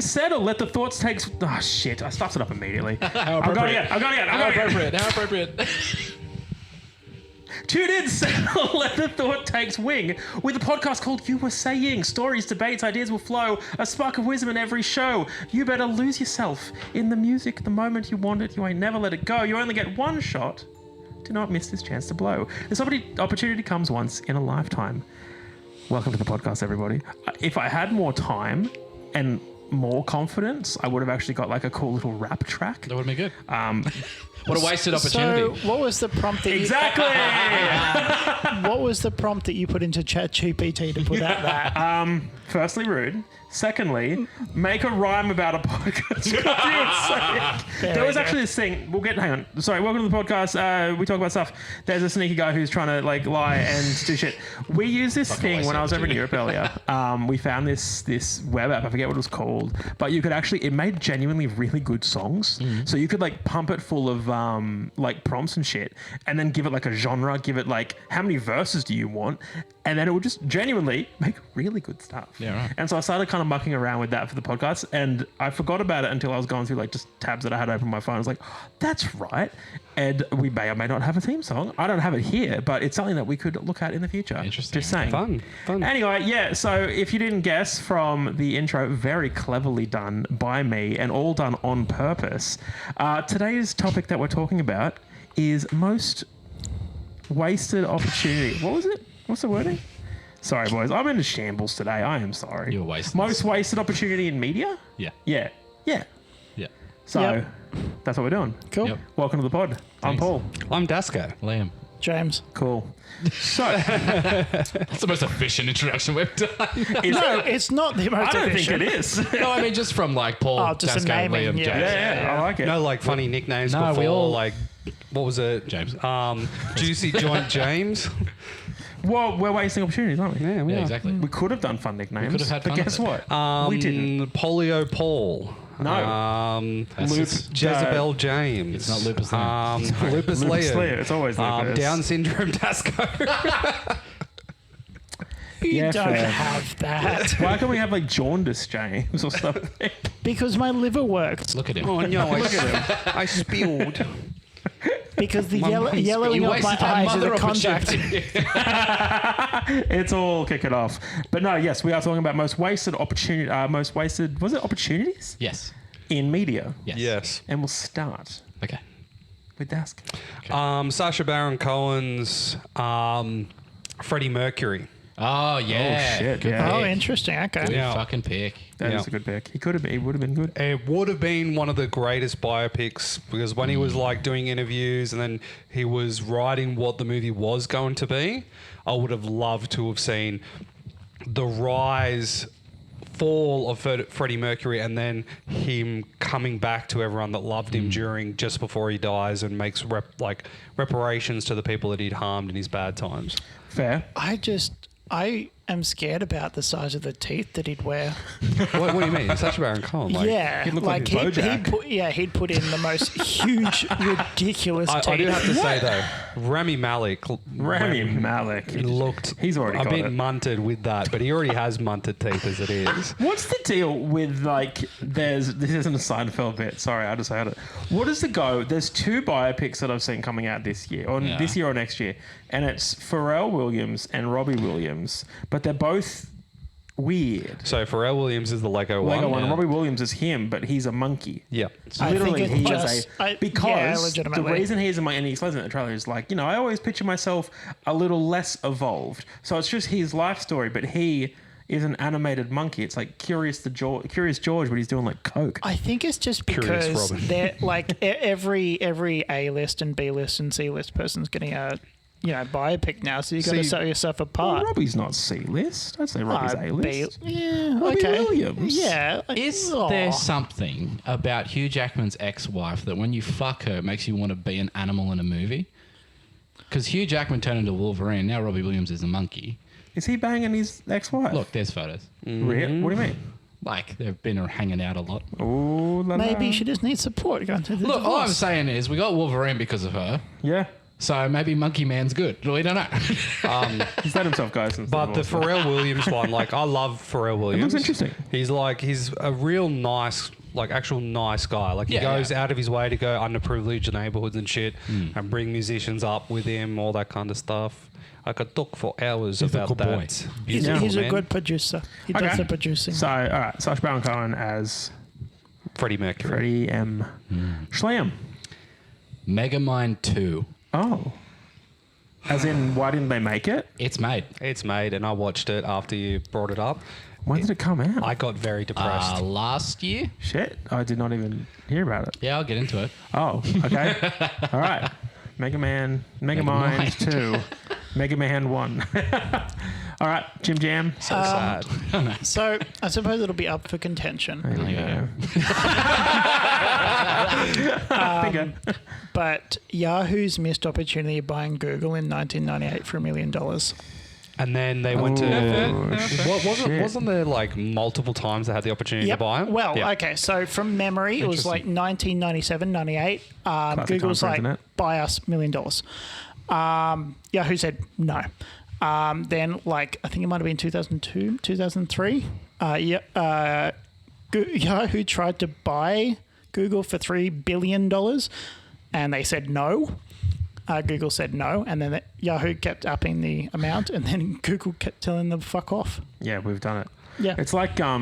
settle. Let the thoughts take... Oh, shit. I stuffed it up immediately. How I've got appropriate. it again. How appropriate. Tune in, settle, let the thought takes wing with a podcast called You Were Saying. Stories, debates, ideas will flow. A spark of wisdom in every show. You better lose yourself in the music the moment you want it. You ain't never let it go. You only get one shot. Do not miss this chance to blow. This opportunity comes once in a lifetime. Welcome to the podcast, everybody. If I had more time and more confidence, I would have actually got like a cool little rap track. That would be good. What a wasted opportunity. So, what was the prompt that Exactly. What was the prompt that you put into ChatGPT to put out that? Firstly, rude. Secondly, make a rhyme about a podcast. There was actually this thing. Hang on. Sorry. Welcome to the podcast. We talk about stuff. There's a sneaky guy who's trying to like lie and do shit. We used this thing when I was over in Europe earlier. We found this web app. I forget what it was called, but you could actually. It made genuinely really good songs. So you could like pump it full of like prompts and shit, and then give it like a genre. Give it like how many verses do you want, and then it would just genuinely make really good stuff. Yeah, right. And so I started kind of mucking around with that for the podcast, and I forgot about it until I was going through like just tabs that I had open on my phone. I was like, oh, that's right. And we may or may not have a theme song. I don't have it here, but it's something that we could look at in the future. Interesting. Just saying. Fun. Anyway, yeah, so if you didn't guess from the intro, very cleverly done by me and all done on purpose, today's topic that we're talking about is most wasted opportunity. What was it? What's the wording? Sorry, boys. I'm in a shambles today. I am sorry. You're wasted. Most wasted opportunity in media? Yeah. Yeah. So Yep. that's what we're doing. Cool. Yep. Welcome to the pod. I'm Thanks. Paul. I'm Dasko. Liam. James. Cool. So, That's the most efficient introduction we've done. No, it's not the most I don't think efficient. it is. No, I mean just from like Paul, Oh, just a Dasko, naming, Liam, yeah. James. Yeah, I like it. No, like funny nicknames No, before, we all- like, what was it? James. Juicy Joint James. Well, we're wasting opportunities, aren't we? Yeah, we Yeah, are. exactly. We could have done fun nicknames. could have had but fun guess with what? We didn't. Polio Paul. No. That's Luke, just- Jezebel James. It's not Lupus Liam. Lupus Lupus Liam. Liam. It's always Lupus. Down syndrome Dasko. You Yeah, don't fair. have that. Why can't we have like jaundice James or something? Because my liver works. Look at him. Oh no, I spilled. Because the My mind's yellowing You of my wasted that eyes is mother a contact. opportunity. It's all kicking off. But no, yes, we are talking about most wasted opportunity. Was it opportunities Yes. in media? Yes. Yes. And we'll start Okay. with Dask. Sacha Baron Cohen's Freddie Mercury. Oh yeah. Oh, shit, Good yeah. Oh, pick. interesting. Okay. Good Yeah. fucking pick. That is Yeah. a good pick. He would have been good. It would have been one of the greatest biopics because when he was like doing interviews and then he was writing what the movie was going to be, I would have loved to have seen the fall of Freddie Mercury and then him coming back to everyone that loved him during just before he dies and makes reparations to the people that he'd harmed in his bad times. Fair. I am scared about the size of the teeth that he'd wear. What do you mean? Sacha Baron Cohen? Yeah, he'd look like like his Bojack. he'd put in the most huge, ridiculous teeth. I do have to say though, Rami Malek. Rami Malek. He looked. He's already a got bit it. munted with that, but he already has munted teeth as it is. What's the deal with like? This isn't a Seinfeld bit. Sorry, I just heard it. What is the go? There's two biopics that I've seen coming out this year, or Yeah. this year or next year, and it's Pharrell Williams and Robbie Williams, but they're both weird. So Pharrell Williams is the Lego one. Lego one. yeah. Robbie Williams is him, but he's a monkey. Yeah. I think Literally, it's he just- is I- yeah, because the legitimately. reason he's in my and he explains it in the trailer is like, I always picture myself a little less evolved. So it's just his life story, but he is an animated monkey. It's like Curious George, but he's doing like coke. I think it's just Curious because Robin. they're like every A-list and B-list and C-list person's getting a biopic now, so you got to See- set yourself Well, apart. Robbie's not C-list. I'd say Robbie's A-list. Yeah, Robbie okay. Williams. Yeah. Is Aw. there something about Hugh Jackman's ex-wife that when you fuck her it makes you want to be an animal in a movie? Because Hugh Jackman turned into Wolverine. Now Robbie Williams is a monkey. Is he banging his ex-wife? Look, there's photos. What do you mean? Like they've been hanging out a lot. Ooh, la, la. Maybe she just needs support going through the Look, all I'm divorce. saying is we got Wolverine because of her. Yeah. So maybe Monkey Man's good. We don't know. He's let himself go since. But the divorce, so- Pharrell Williams one, like I love Pharrell Williams. interesting. He's a real nice, like actual nice guy. Like he Yeah, goes yeah. out of his way to go underprivileged neighborhoods and shit, and bring musicians up with him, all that kind of stuff. I could talk for hours He's a about good boy. that. He's, Beautiful he's a man. good producer. He does Okay. the producing. So, all right, Sacha Baron Cohen as Freddie Mercury. Freddie M. Schlam. Megamind 2. Oh. As in, why didn't they make it? It's made. It's made, and I watched it after you brought it up. When did it come out? I got very depressed. Last year? Shit, I did not even hear about it. Yeah, I'll get into it. Oh, okay. All right. Mega Mind Megamind. 2. Mega Man 1. All right, Jim Jam. so sad. So I suppose it'll be up for contention. There we Yeah. go. Bingo. But Yahoo's missed opportunity of buying Google in 1998 for $1 million. And then they went to. shit. Wasn't there like multiple times they had the opportunity to buy them? Well, Yeah. okay. So from memory, it was like 1997, 98. Google's time for like, internet. buy us $1 million. Yahoo said no. Then, like, I think it might have been 2002, 2003. Yahoo tried to buy Google for $3 billion, and they said no. Google said no, and then Yahoo kept upping the amount, and then Google kept telling them fuck off. Yeah, we've done it. Yeah. It's like I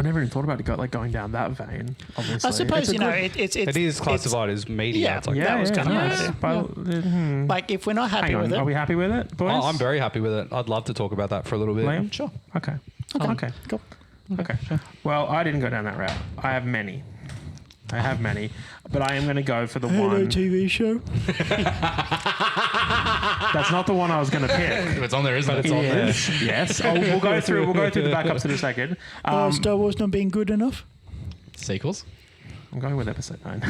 never even thought about it going down that vein. Obviously, I suppose, It's a you know, good- it's It is classified as media. yeah, It's like, that was kind of my nice. idea. But, Like, if we're not happy hang on, with are we it, happy with it, boys? oh, I'm very happy with it. I'd love to talk about that for a little bit. Liam? Sure. Okay. Okay. cool. Okay. Well, I didn't go down that route. I have many, but I am going to go for the one. TV show. That's not the one I was going to pick. It's on there, isn't it? It is. Yes. Oh, we'll go through the backups in a second. Star Wars not being good enough. Sequels. I'm going with episode 9.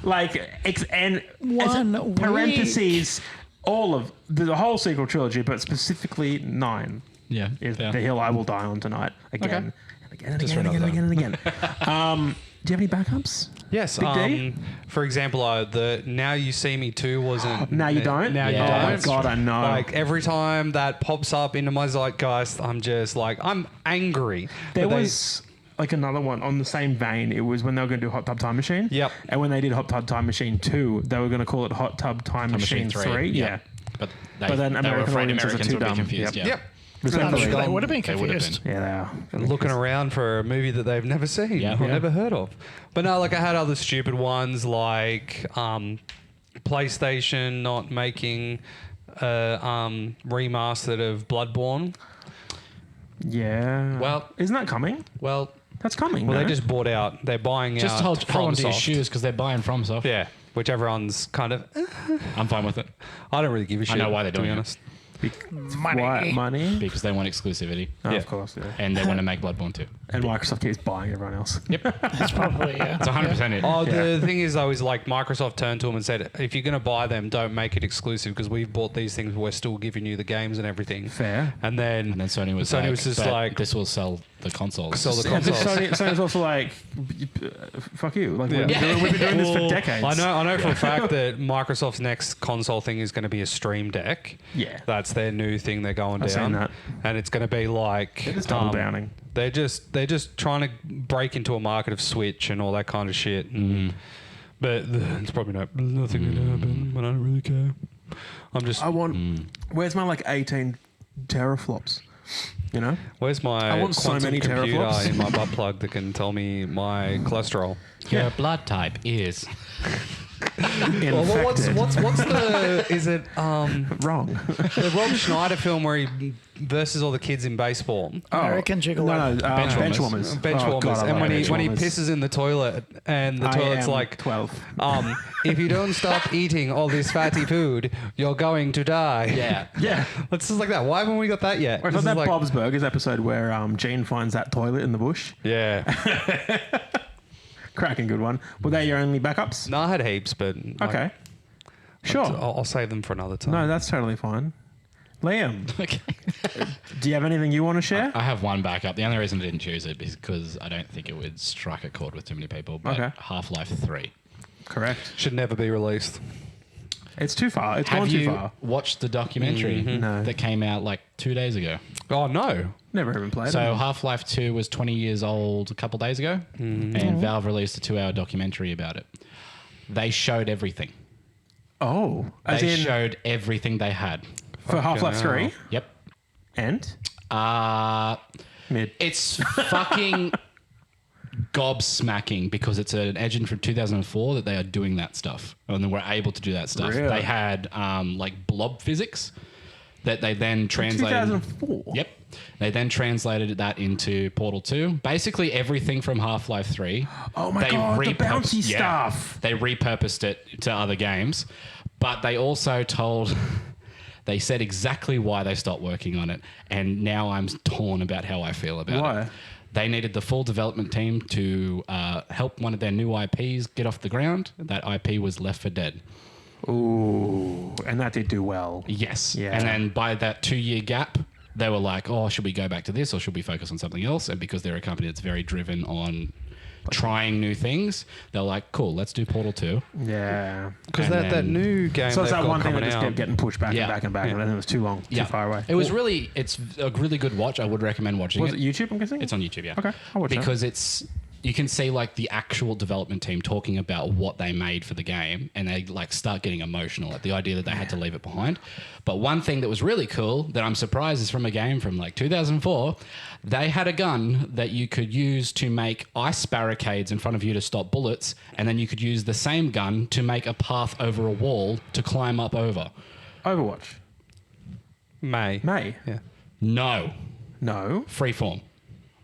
Like and One parentheses, all of the whole sequel trilogy, but specifically 9 Yeah. is fair. the hill I will die on tonight again Okay. and again and Just again for and again and another again and again. Do you have any backups? Yes. Big D? For example, the Now You See Me 2 wasn't. Now you don't. Now Yeah, you Oh my don't. god, I know. Like every time that pops up into my zeitgeist, I'm just like, I'm angry. There But they- was like another one on the same vein. It was when they were going to do Hot Tub Time Machine. Yep. And when they did Hot Tub Time Machine 2, they were going to call it Hot Tub Time Machine 3. Yeah. But, But then they were American afraid audiences are Americans too would be dumb. confused. Yep. Yeah. Yep. Respectfully. I'm sure they would have been They would have confused. been. Yeah, they are. looking around for a movie that they've never seen Yeah. or Yeah. never heard of. But no, like I had other stupid ones like PlayStation not making a remastered of Bloodborne. Yeah. Well- isn't that coming? Well, That's coming. Well, no? they just bought out. They're buying just out hold on to your FromSoft. shoes because they're buying FromSoft. Yeah, which everyone's kind of. I'm fine with it I don't really give a shit. know why they're to be doing it. honest. Money. Why? Money. because they want exclusivity Oh, Yeah. Of course. Yeah. and they want to make Bloodborne too. And Microsoft keeps buying everyone else. That's probably, yeah. It's 100% it. Oh, Yeah. the thing is, though, is like Microsoft turned to them and said, if you're going to buy them, don't make it exclusive because we've bought these things. We're still giving you the games and everything. Fair. And then, And then Sony was just "But like, this will sell the consoles. Sell the Yeah, consoles. Sony's also like, fuck you. Like, Yeah. we've been doing this for decades. I know for a fact that Microsoft's next console thing is going to be a Stream Deck. Yeah. That's their new thing they're going I've down. seen that. And it's going to be like They're just double downing. They're just trying to break into a market of Switch and all that kind of shit. And, but it's probably nothing going to happen. But I don't really care. I'm just. I want. Where's my like 18 teraflops? You know? Where's my I want so quantum many computer teraflops. in my butt plug that can tell me my cholesterol? Your blood type is. Infected. What's the? Is it Wrong. the Rob Schneider film where he versus all the kids in baseball? American Gigolo. No, Benchwarmers. Benchwarmers. And when he Benchwarmers. pisses in the toilet and the I toilet's am like 12. if you don't stop eating all this fatty food, you're going to die. Yeah. Yeah. It's just like that. Why haven't we got that yet? Or This is that is like- Bob's Burgers episode where Gene finds that toilet in the bush? Yeah. Cracking good one. Were they your only backups? No, I had heaps, but like, Okay. Sure. I'll save them for another time. No, that's totally fine. Liam, Okay. do you have anything you want to share? I have one backup. The only reason I didn't choose it is because I don't think it would strike a chord with too many people. But Okay. Half-Life 3. Correct. Should never be released. It's too far. It's Have gone too you far. watched the documentary No. that came out like 2 days ago? Oh no. Never even played So it. Half-Life 2 was 20 years old a couple days ago, and Valve released a 2-hour documentary about it. They showed everything. Oh, as They in showed everything they had. for Half-Life hell. 3 Yep. and Mid. It's fucking gobsmacking because it's an engine from 2004 that they are doing that stuff, and they were able to do that stuff. Really? They had like blob physics that they then translated. 2004. Yep. They then translated that into Portal 2. Basically, everything from Half-Life 3. Oh my God, the bouncy stuff. They repurposed it to other games, but they also told. They said exactly why they stopped working on it, and now I'm torn about how I feel about Why? it. They needed the full development team to help one of their new IPs get off the ground. That IP was Left 4 Dead. Ooh, and that did do well. Yes. Yeah. And then by that 2-year gap, they were like, oh, should we go back to this or should we focus on something else? And because they're a company that's very driven on trying new things, they're like, cool, let's do Portal 2. Yeah. Because And that then- new game So it's they've that got one thing that coming just out. kept getting pushed back Yeah. and back and back, and then it was too long, too far away. It was really, it's a really good watch. I would recommend watching Was it. it YouTube, I'm guessing? It's on YouTube, yeah. Okay, I'll watch that. Because you can see like the actual development team talking about what they made for the game, and they like start getting emotional at the idea that they had to leave it behind. But one thing that was really cool that I'm surprised is from a game from like 2004, they had a gun that you could use to make ice barricades in front of you to stop bullets, and then you could use the same gun to make a path over a wall to climb up over. Overwatch. May. Yeah. No, No. freeform.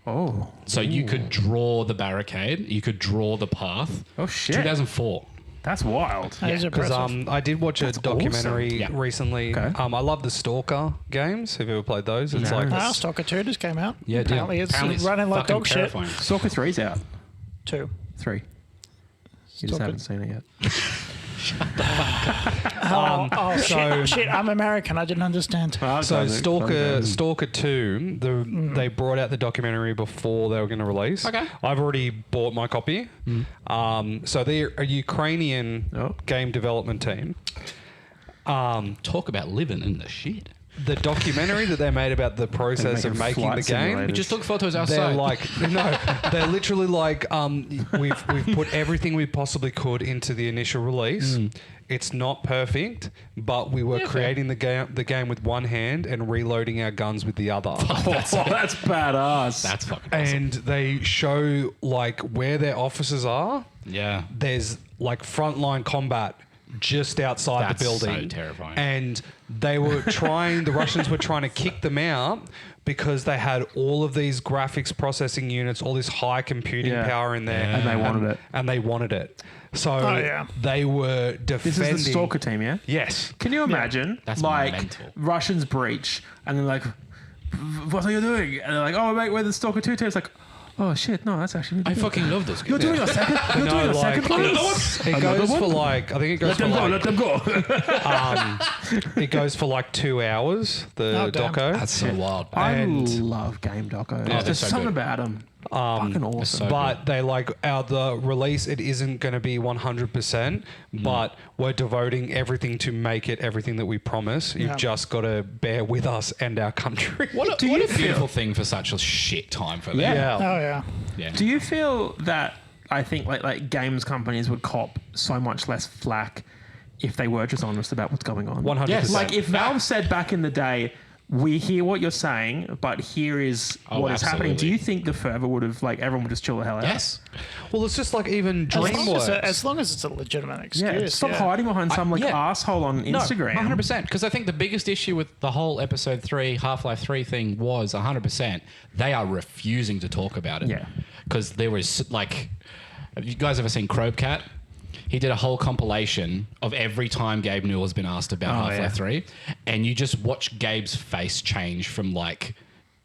Oh. So you could draw the barricade, you could draw the path. Oh, shit. 2004. That's wild. That is Because impressive. I did watch a documentary awesome. Yeah. recently. Okay. I love the Stalker games. Have you ever played those? It's No. like Ah, Stalker 2 just came out. Yeah, Apparently it's running like fucking dog terrifying. Stalker 3's out. shit. 2. 3. You just Stalker- haven't seen it yet. Oh, so- shit, I'm American. I didn't understand. So Stalker 2, they brought out the documentary before they were going to release. Okay. I've already bought my copy. So they're a Ukrainian Oh. game development team. Talk about living in the shit. The documentary that they made about the process of making making the flight game. simulators. We just took photos They're outside. like they're literally like we've put everything we possibly could into the initial release. It's not perfect, but we were Yeah, creating the game with one hand and reloading our guns with the other. That's badass. That's fucking awesome. And they show like where their offices are. Yeah. There's like frontline combat just outside That's the building. so terrifying. And they were trying, the Russians were trying to kick them out because they had all of these graphics processing units, all this high computing Yeah. power in there. And they wanted it. And they wanted it. So Oh, yeah. they were This defending. is the Stalker team, yeah? Yes. Can you imagine, That's like, mental. Russians breach, and they're like, what are you doing? And they're like, oh, mate, we're the Stalker 2 team. It's like, oh, shit, no, that's actually really I good. fucking love this You're game. doing a second? You're doing a second one? It goes for like, I think it goes Let for them go, like, let them go. it goes for like 2 hours, the Oh, damn. doco. That's so wild. I And- love game docos. they're There's so something good. about them. Fucking awesome. so But they like the release. It isn't going to be 100%, but we're devoting everything to make it everything that we promise. You've Yeah. just got to bear with us and our country. What a beautiful thing for such a shit time for them. Yeah. Oh, yeah. Yeah. Do you feel that I think like games companies would cop so much less flack if they were just honest about what's going on? 100%. Yes. Like if Valve said back in the day, we hear what you're saying, but here is Oh, what is happening. Do absolutely. you think the fervor would have like everyone would just chill the hell out? Yes. Well, it's just like even As long DreamWorks. as it's a legitimate Yeah. excuse. Stop hiding behind some like yeah. asshole on Instagram. 100%. Because I think the biggest issue with the whole episode 3, Half-Life 3 thing was 100%. They are refusing to talk about it. Yeah. Because there was like, have you guys ever seen Crowcat? He did a whole compilation of every time Gabe Newell has been asked about Oh, Half-Life yeah. 3. And you just watch Gabe's face change from like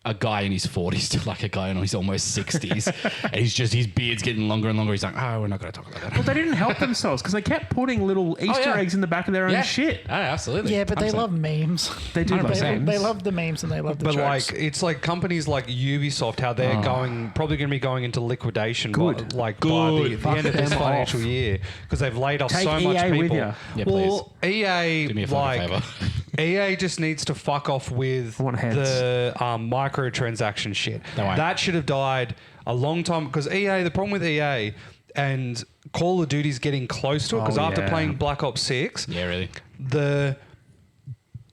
a guy in his 40s to like a guy in his almost 60s, and his beard's getting longer and longer. He's like, oh, we're not going to talk about that. Well, they didn't help themselves because they kept putting little Easter eggs in the back of their own shit. Oh, absolutely. Yeah, but they 100%. love memes. They do love 100%. memes. They love the memes and they love the But jokes. like, it's like companies like Ubisoft, how they're probably going to be going into liquidation by Good. the Fuck end of this them financial off. year because they've laid off Take so much EA with people. ya. Yeah, well, EA Do me a fucking like favour. EA just needs to fuck off with I want heads. the microtransaction shit. They won't. That should have died a long time because EA. The problem with EA and Call of Duty's getting close to it because Oh, after yeah. playing Black Ops 6, Yeah, really.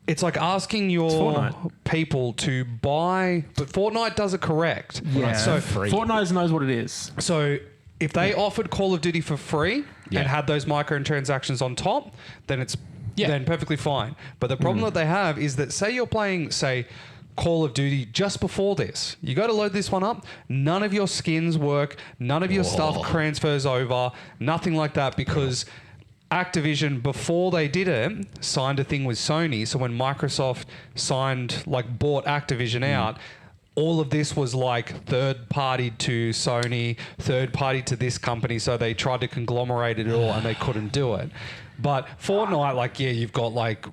it's like asking your Fortnite. people to buy, but Fortnite does it correct. Yeah. So, free. Fortnite knows what it is. so if they offered Call of Duty for free Yeah. and had those microtransactions on top, then it's Yeah. then perfectly fine. But the problem that they have is that say you're playing, say, Call of Duty just before this. You go to load this one up, none of your skins work, none of your stuff transfers over, nothing like that because Activision, before they did it, signed a thing with Sony. So when Microsoft bought Activision out, all of this was like third party to Sony, third party to this company. So they tried to conglomerate it all and they couldn't do it. But Fortnite, you've got like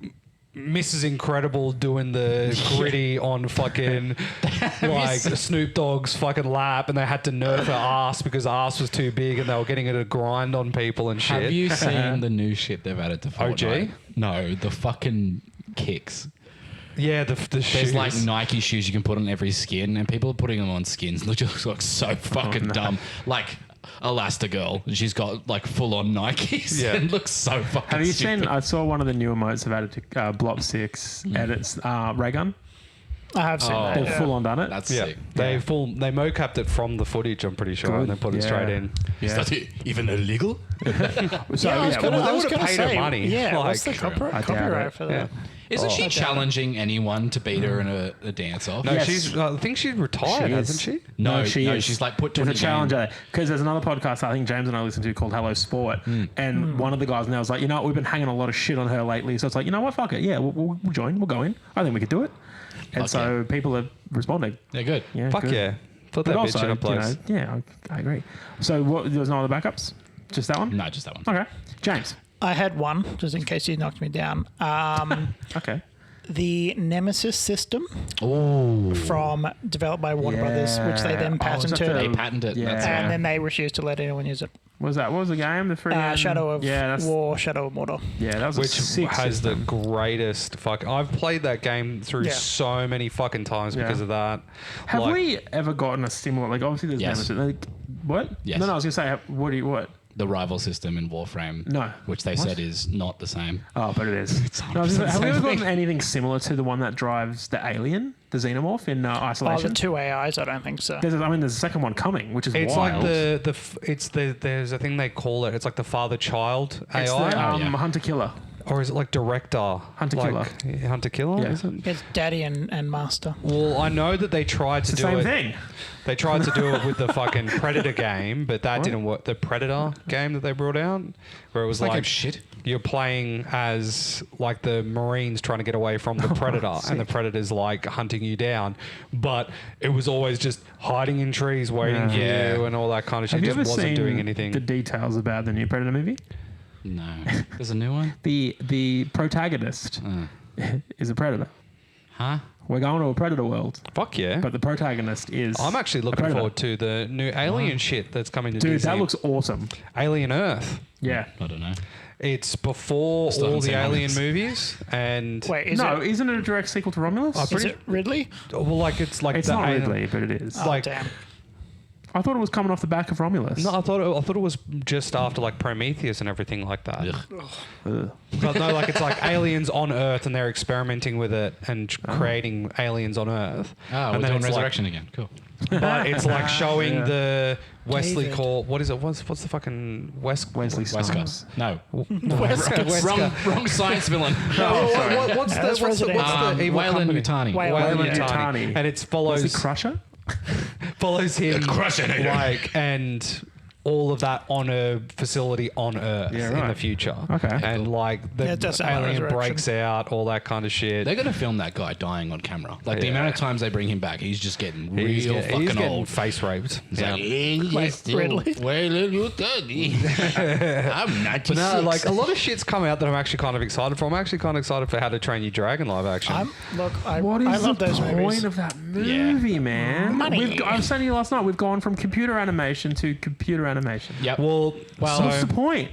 Mrs. Incredible doing the gritty on fucking like Snoop Dogg's fucking lap, and they had to nerf her ass because her ass was too big, and they were getting it to grind on people and shit. Have you seen the new shit they've added to Fortnite? OG? No, the fucking kicks. Yeah, the There's shoes. like Nike shoes you can put on every skin, and people are putting them on skins. They just look so fucking dumb. Like Elastigirl, and she's got like full on Nikes. Yeah. and looks so fucking. Have you stupid. seen? I saw one of the new emotes they've added to Blop 6 edits ray gun. I have seen that. They've yeah. full on done it. That's yeah, sick. they mocapped it from the footage. I'm pretty sure, and Good. they put it straight Yeah. in. Is that even illegal? So, Yeah, I was yeah, gonna, well, I was would've gonna paid her say, money. Yeah, Like, what's the I doubt copyright it. for Yeah. that? Isn't she challenging anyone to beat her in a dance off? No, Yes. she's. I think she's retired, She is. hasn't she? No, she is. she's like put to There's the a challenger because there's another podcast I think James and I listen to called Hello Sport, and one of the guys now was like, you know what, we've been hanging a lot of shit on her lately, so it's like, you know what, fuck it, yeah, we'll join, we'll go in. I think we could do it, and Fuck so yeah. people are responding. They're good. Yeah, Fuck good. yeah. Put But that also, bitch in a place. I agree. So there was no other backups, just that one. No, just that one. Okay, James. I had one, just in case you knocked me down. Okay. The Nemesis system Oh, developed by Warner Brothers, which they then Yeah. Oh, is that patented, they the- patented. Yeah. That's and right. then they refused to let anyone use it. What was that? What was the game? The free Shadow of that's, War, Shadow of Mordor. Yeah, that was Which a sick has system. the greatest fuck. I've played that game through Yeah. so many fucking times Yeah. because of that. Have Like, we ever gotten a similar? Like, obviously, there's Yes. Nemesis. Like, what? Yes. No, I was gonna say, what? The rival system in Warframe. No. Which they What? said is not the same. Oh, but it is. No, I was gonna say, have we ever gotten anything similar to the one that drives the alien, the xenomorph in Oh, Isolation? the two AIs, I don't think so. There's a second one coming, which is it's wild. like there's a thing they call it. It's like the father-child AI, It's the yeah. Hunter Killer. or is it like director? Hunter like, Hunter Killer. Yeah. Is it? It's Daddy and Master. Well, I know that they tried to It's the do same it. thing. They tried to do it with the fucking Predator game, but that didn't work. The Predator game that they brought out, where it was Like like a shit. you're playing as like the Marines trying to get away from the Predator, and the Predator's like hunting you down. But it was always just hiding in trees, waiting for Yeah. you, and all that kind of shit. Have you Just ever wasn't seen doing anything. the details about the new Predator movie? No. There's a new one? The protagonist is a predator. Huh? We're going to a predator world, Fuck yeah! but the protagonist is. I'm actually a looking predator. forward to the new Alien shit that's coming to Dude, Disney. that looks awesome. Alien Earth. Yeah. I don't know. It's before Still all haven't the seen one of Alien these. movies, and Wait, is No, it, isn't it a direct sequel to Romulus? is it Ridley? well, like it's like It's the not Alien- Ridley, but it is. Oh, like- damn. I thought it was coming off the back of Romulus. No, I thought it was just after like Prometheus and everything like that. Ugh. Ugh. But no, like it's like aliens on Earth and they're experimenting with it and creating aliens on Earth. Oh, and we're then doing it's Resurrection again. Cool. Like, but it's like showing Yeah. the Wesley David. Call. What is it? What's the fucking Wesley Snipes. Westcott. No. Wrong science villain. What's That's the Resident evil Wayland company? Yutani. Wayland Wayland Yutani. Yutani. And it Wesley follows Crusher? follows him Crushinator. like and all of that on a facility on Earth Yeah, in right. the future. Okay. And like the Yeah, it does sound like alien Resurrection. breaks out, all that kind of shit. They're gonna film that guy dying on camera. Like the Yeah. amount of times they bring him back, he's just getting real He's fucking getting old. face raped. He's Yeah. like, "He's Like still Ridley? way a little thuggy. I'm 96. But no, like a lot of shit's come out that I'm actually kind of excited for. I'm actually kind of excited for How to Train Your Dragon live action. I What is love the those point movies. of that movie, man? Money. I was saying to you last night, we've gone from computer animation to computer animation. Yep. well, What's the point?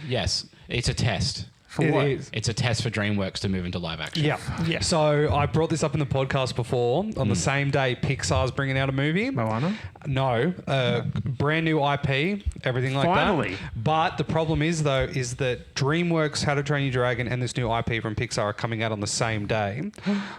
Yes, it's a test. For It what? is. It's a test for DreamWorks to move into live action. Yeah. Yeah. So I brought this up in the podcast before. On the same day, Pixar's bringing out a movie. Moana? No, brand new IP, everything like Finally. that. But the problem is though, is that DreamWorks, How to Train Your Dragon, and this new IP from Pixar are coming out on the same day.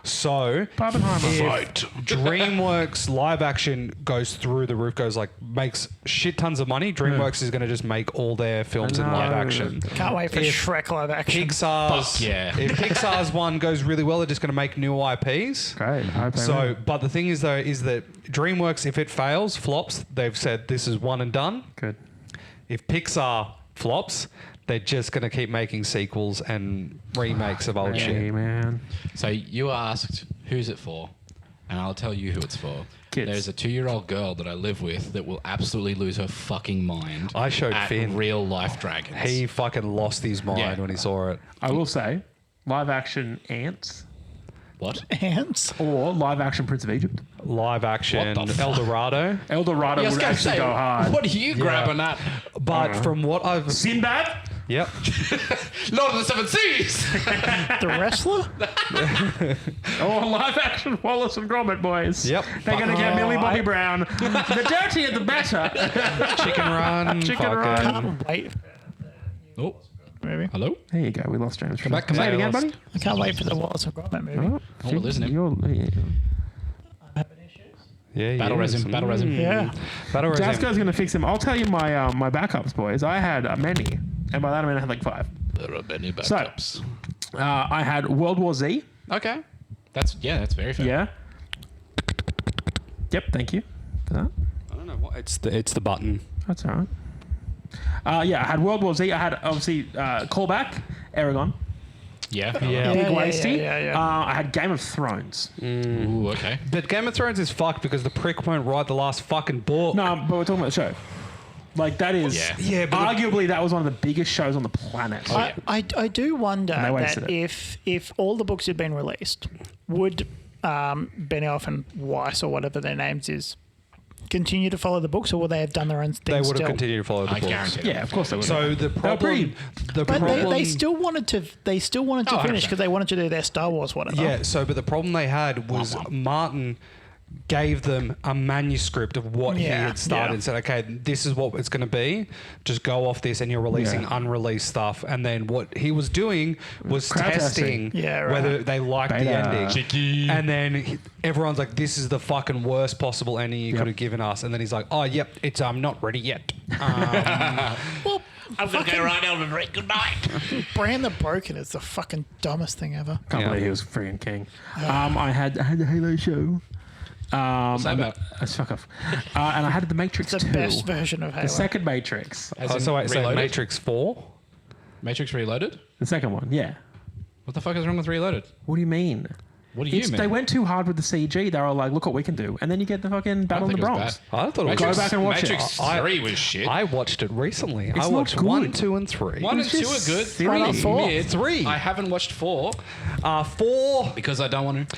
So Barbenheimer. if DreamWorks live action goes through the roof, makes shit tons of money, DreamWorks is going to just make all their films in live know. action. Can't wait for If Shrek live action. Pixar's, Fuck yeah. if Pixar's one goes really well, they're just going to make new IPs. Great. I hope they So, win. but the thing is though, is that DreamWorks, if it fails, flops, they've said this is one and done. Good. If Pixar flops, they're just going to keep making sequels and remakes of old Hey, shit. man. So you asked, who's it for? And I'll tell you who it's for. Kids. There's a 2-year-old girl that I live with that will absolutely lose her fucking mind. I showed at Finn. real life dragons. He fucking lost his mind Yeah. when he saw it. I will say, live action Ants What? Ants. or live action Prince of Egypt. Live action What the fuck? El Dorado. El Dorado Yeah, I was would gonna actually say, go hard. what are you grabbing at? But from what I've... Sinbad? Yep. Lord of the Seven Seas! The wrestler. Or live action Wallace and Gromit, boys. Yep. They're going to get Millie Bobby Brown. The dirtier, the better. Chicken Run. Chicken fucking- Run. Can't wait. Oh, Movie. hello? There you go. We lost James. Come back, come Say back. it again, buddy. I can't wait for the Wallace and Gromit movie. Oh, we're losing him. Yeah, Battle yes. resin, battle resin. Yeah. Battle resin. Jasco's going to fix him. I'll tell you my my backups, boys. I had many. And by that I mean I had like 5. There are many backups. I had World War Z. Okay. That's very fair. Yeah. Yep, thank you for that. I don't know what... It's the button. That's all right. Yeah, I had World War Z. I had, obviously, Callback, Aragon, Yeah. Yeah. Big yeah, Wasty. yeah. I had Game of Thrones. Ooh, okay. But Game of Thrones is fucked because the prick won't write the last fucking book. No, but we're talking about the show. Like, that is... Yeah. Yeah, but arguably, that was one of the biggest shows on the planet. I do wonder And they wasted that it. if all the books had been released, would Benioff and Weiss or whatever their names is continue to follow the books, or would they have done their own thing? they would still? have continued to follow the I books. guarantee. Yeah, of course they would. So the problem... The But problem... they still wanted to. They still wanted to Oh, finish 100%. because they wanted to do their Star Wars whatever. Yeah, so but the problem they had was Martin gave them a manuscript of what he Yeah. had started Yeah. and said, okay, this is what it's going to be. Just go off this and you're releasing Yeah. unreleased stuff. And then what he was doing was Crowd testing testing. Yeah, right. whether they liked the Beta. ending. Cheeky. And then everyone's like, this is the fucking worst possible ending you could have given us. And then he's like, oh, yep, it's I'm not ready yet. Well, I'm going to go right over and break good night. Brand the Broken is the fucking dumbest thing ever. Can't Yeah. believe he was freaking king. I had the Halo show. that about? Fuck off. And I had the Matrix It's the 2. best version of Halo. The second Matrix. As Oh, in so wait, so Reloaded? Matrix 4? Matrix Reloaded? The second one, yeah. What the fuck is wrong with Reloaded? What do you mean? What do you mean? They went too hard with the CG. They were like, look what we can do. And then you get the fucking Battle in the Bronx. I thought it was Go back and watch Matrix it. 3 was shit. I watched it recently. I not watched good. 1, 2, and 3. 1 and It's 2 are just good. silly. 3 Why not is 4? mid. 3. I haven't watched 4 4. because I don't want to.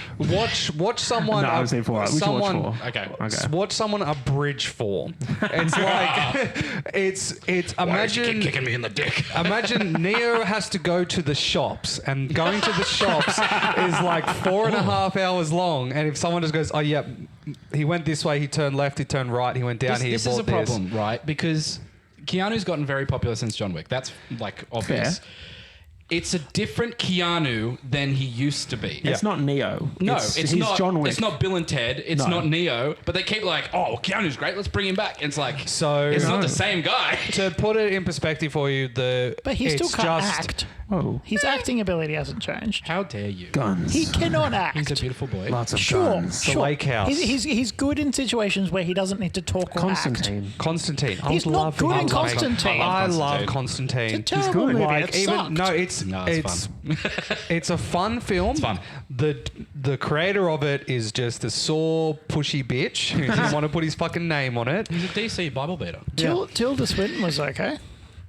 Watch someone. No, I haven't seen 4. We should watch someone. 4. Okay. Okay. Watch someone abridge 4. It's like it's Why did you keep imagine kicking me in the dick? imagine Neo has to go to the shops, and going to the shops is like 4.5 hours long. And if someone just goes, oh yeah, he went this way, he turned left, he turned right, he went down here, This he is bought a problem, right? Because Keanu's gotten very popular since John Wick. That's like obvious. Fair. It's a different Keanu than he used to be. It's not Neo. No, it's it's he's not. John Wick. It's not Bill and Ted. It's No. not Neo. But they keep like, oh, Keanu's great. Let's bring him back. And it's like, So it's No. not the same guy. to put it in perspective for you, But he still it's can't just, act. Whoa. His acting ability hasn't changed. How dare you? Guns. He cannot act. He's a beautiful boy. Lots of Sure, guns. sure. Lake House. He's good in situations where he doesn't need to talk or act. Constantine. Constantine. I He's would not love good him in to make- Constantine. I It's love It's a Constantine. terrible good. movie. Like It sucked. it's fun. it's a fun film. It's fun. The creator of it is just a sore pushy bitch who didn't want to put his fucking name on it. He's a DC Bible beater. Tilda Swinton was okay.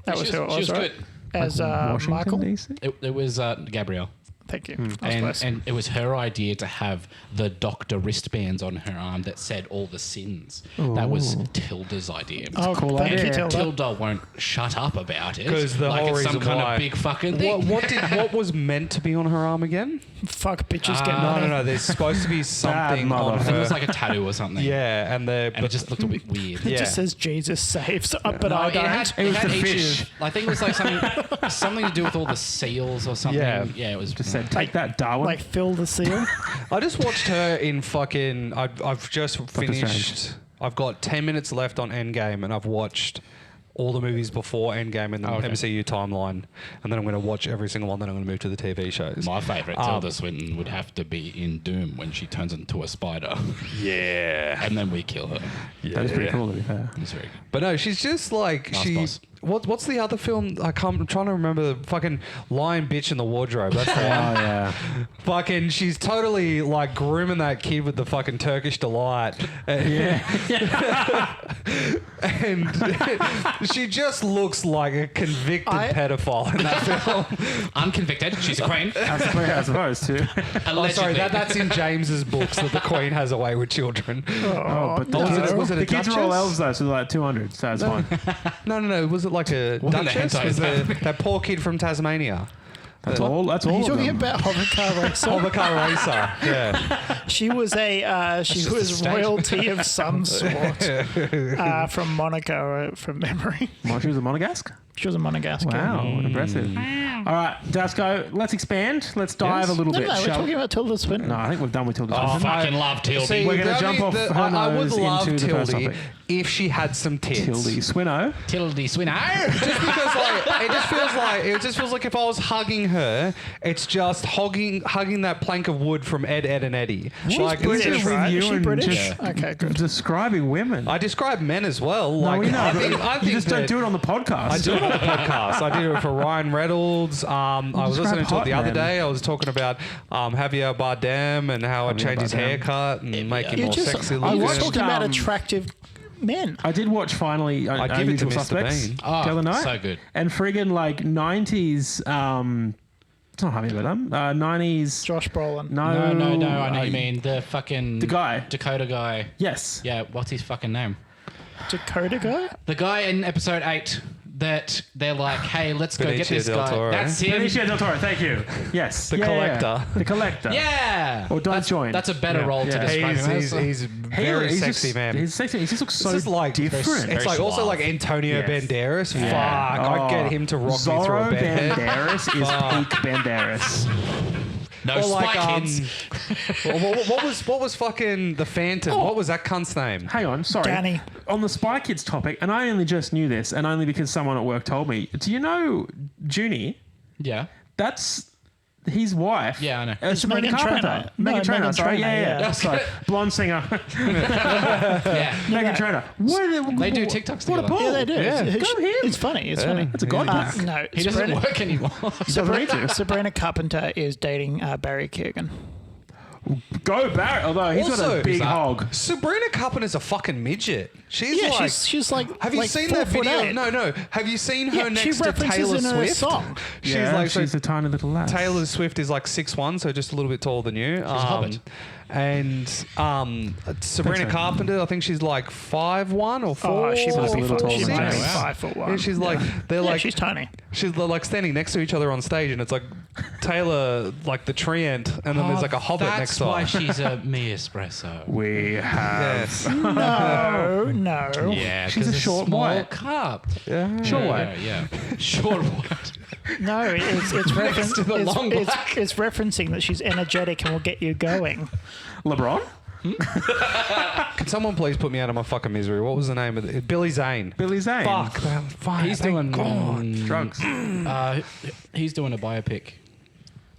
That was who it was, She was right? good. As Washington, Michael. DC? It was Gabrielle. Thank you. That was close. And it was her idea to have the doctor wristbands on her arm that said all the sins. That was Tilda's idea. Oh, cool thank idea. you, Tilda. Tilda won't shut up about it 'Cause the like whole it's some reason kind why- of big fucking thing. What was meant to be on her arm again? Fuck bitches get No, money. no, no. There's supposed to be something on mother. I think it her. was like a tattoo or something. Yeah, and And it just looked a bit weird. It Yeah. just says Jesus saves, but No, I it don't. had, It was had the each fish. of- I think it was like something to do with all the seals or something. Yeah. It was Just said, take that, Darwin. Like Phil the Seal. I just watched her in fucking. I've just finished. I've got 10 minutes left on Endgame, and I've watched all the movies before Endgame in the okay. MCU timeline, and then I'm going to watch every single one. Then I'm going to move to the TV shows. My favourite Tilda Swinton would have to be in Doom when she turns into a spider, Yeah, and then we kill her. that is pretty cool, to be fair. It's very good. but no, she's just like Nice she. boss. What's the other film? I'm trying to remember. The fucking Lion Bitch in the Wardrobe. That's the Oh, one. yeah. Fucking, she's totally like grooming that kid with the fucking Turkish delight. And she just looks like a convicted pedophile in that film. Unconvicted. She's a queen. That's the way I suppose, too. Oh, Allegedly. sorry, that's in James's books that the Queen has a way with children. Oh, but no. Was it a the kids are all Duchess? elves, though, so they're like 200, so it's fine. No. Was it like a Wasn't the Duchess? hentai Was stuff. that poor kid from Tasmania? That's all. That's Are all you of talking them. about Hovercar Racer? Hovercar Racer. Yeah. She was she just a was stage. royalty of some sort from Monaco, from memory. Well, she was a Monegasque? She was a Monegasque. Wow, impressive. All right, Dasco, let's expand. Let's dive Yes. a little No, bit. no, we're shall we? talking about Tilda Swinton. No, I think we've done with Tilda I Swinton. fucking love Tildy. See, We're gonna the jump only- off the- her I would nose love into the first Tildy topic. if she had some tits. Tildy Swinno. Tildy Swinner. Just because like it just feels like if I was hugging her, it's just hugging that plank of wood from Ed, Ed and Eddie. She's Like, it's British, just- right? Is she and British? just Okay, good. describing women. I describe men as well. No, Like we know, I but think you just don't that- do it on the podcast. I do it on the podcast. I did it for Ryan Reynolds. I was describe listening to it hot the other men. day. I was talking about Javier Bardem and how I'd Javier change his Bardem. haircut and make him You're more just, sexy I looking. was watched, talking about um, attractive men. I did watch finally I'd give it to Usual Mr. Suspects Bean. the other night. So good. And friggin' like 90s, it's not Javier Bardem, 90s, Josh Brolin. No, I know you mean the fucking The guy. Dakota guy. Yes. Yeah, what's his fucking name? Dakota guy? The guy in episode 8 that they're like, hey, let's go get Benicio this del guy. Toro. That's him. Benicio del Toro, thank you. Yes. The Yeah, yeah, collector. yeah. The collector. Yeah. Or don't that's, join. That's a better Yeah. role to Yeah. describe him as. He's very He's sexy just, man. He's sexy. He just looks so This is like different. very It's like also suave. like Antonio Yes. Banderas. Yeah. Fuck, I'd get him to rock Zorro me through a bed. Banderas is peak Banderas. No, Or Spy like Kids. what was fucking the Phantom? What was that cunt's name? Hang on, sorry. Danny. On the Spy Kids topic, and I only just knew this, and only because someone at work told me. Do you know Junie? Yeah. That's his wife. Yeah, I know. It's Sabrina Meghan Carpenter. Trainor. No, Meghan Trainor, Meghan sorry. Trainor, Yeah. yeah. Sorry. Blonde singer. Yeah. Meghan Trainor. What, They do TikToks What a together. pull. Yeah, they do. Yeah. It's, Go him. it's funny. It's funny. That's a god pack. No, He doesn't Sabrina, work anymore. Sabrina Carpenter is dating Barry Keoghan. Go Barrett, although he's got Also- a big Who's that? hog. Sabrina Carpenter's a fucking midget. She's Yeah, like. she's like. Have you like seen 4 that foot video? 8. No. Have you seen her Yeah, she next to references Taylor in her Swift? song. She's Yeah, like she's a tiny little lass. Taylor Swift is like 6'1", so just a little bit taller than you. She's a hobbit. And Sabrina so. Carpenter, I think she's like 5'1" or 4. Oh, she That's must a be little taller she than must me. be Wow. 5'1". Yeah, she's like they're Yeah, like she's tiny. she's like standing next to each other on stage, and it's like Taylor like the treant, and then there's like a hobbit That's next to why her. she's a me espresso. We have. Yes. No. Yeah, She's 'cause a short small white. cup. Short Yeah, white. yeah. Short white. No, it's to the long black. it's referencing that she's energetic and will get you going. LeBron? Can someone please put me out of my fucking misery? What was the name of it? Billy Zane. Billy Zane. Fuck. He's doing Drugs. He's doing a biopic.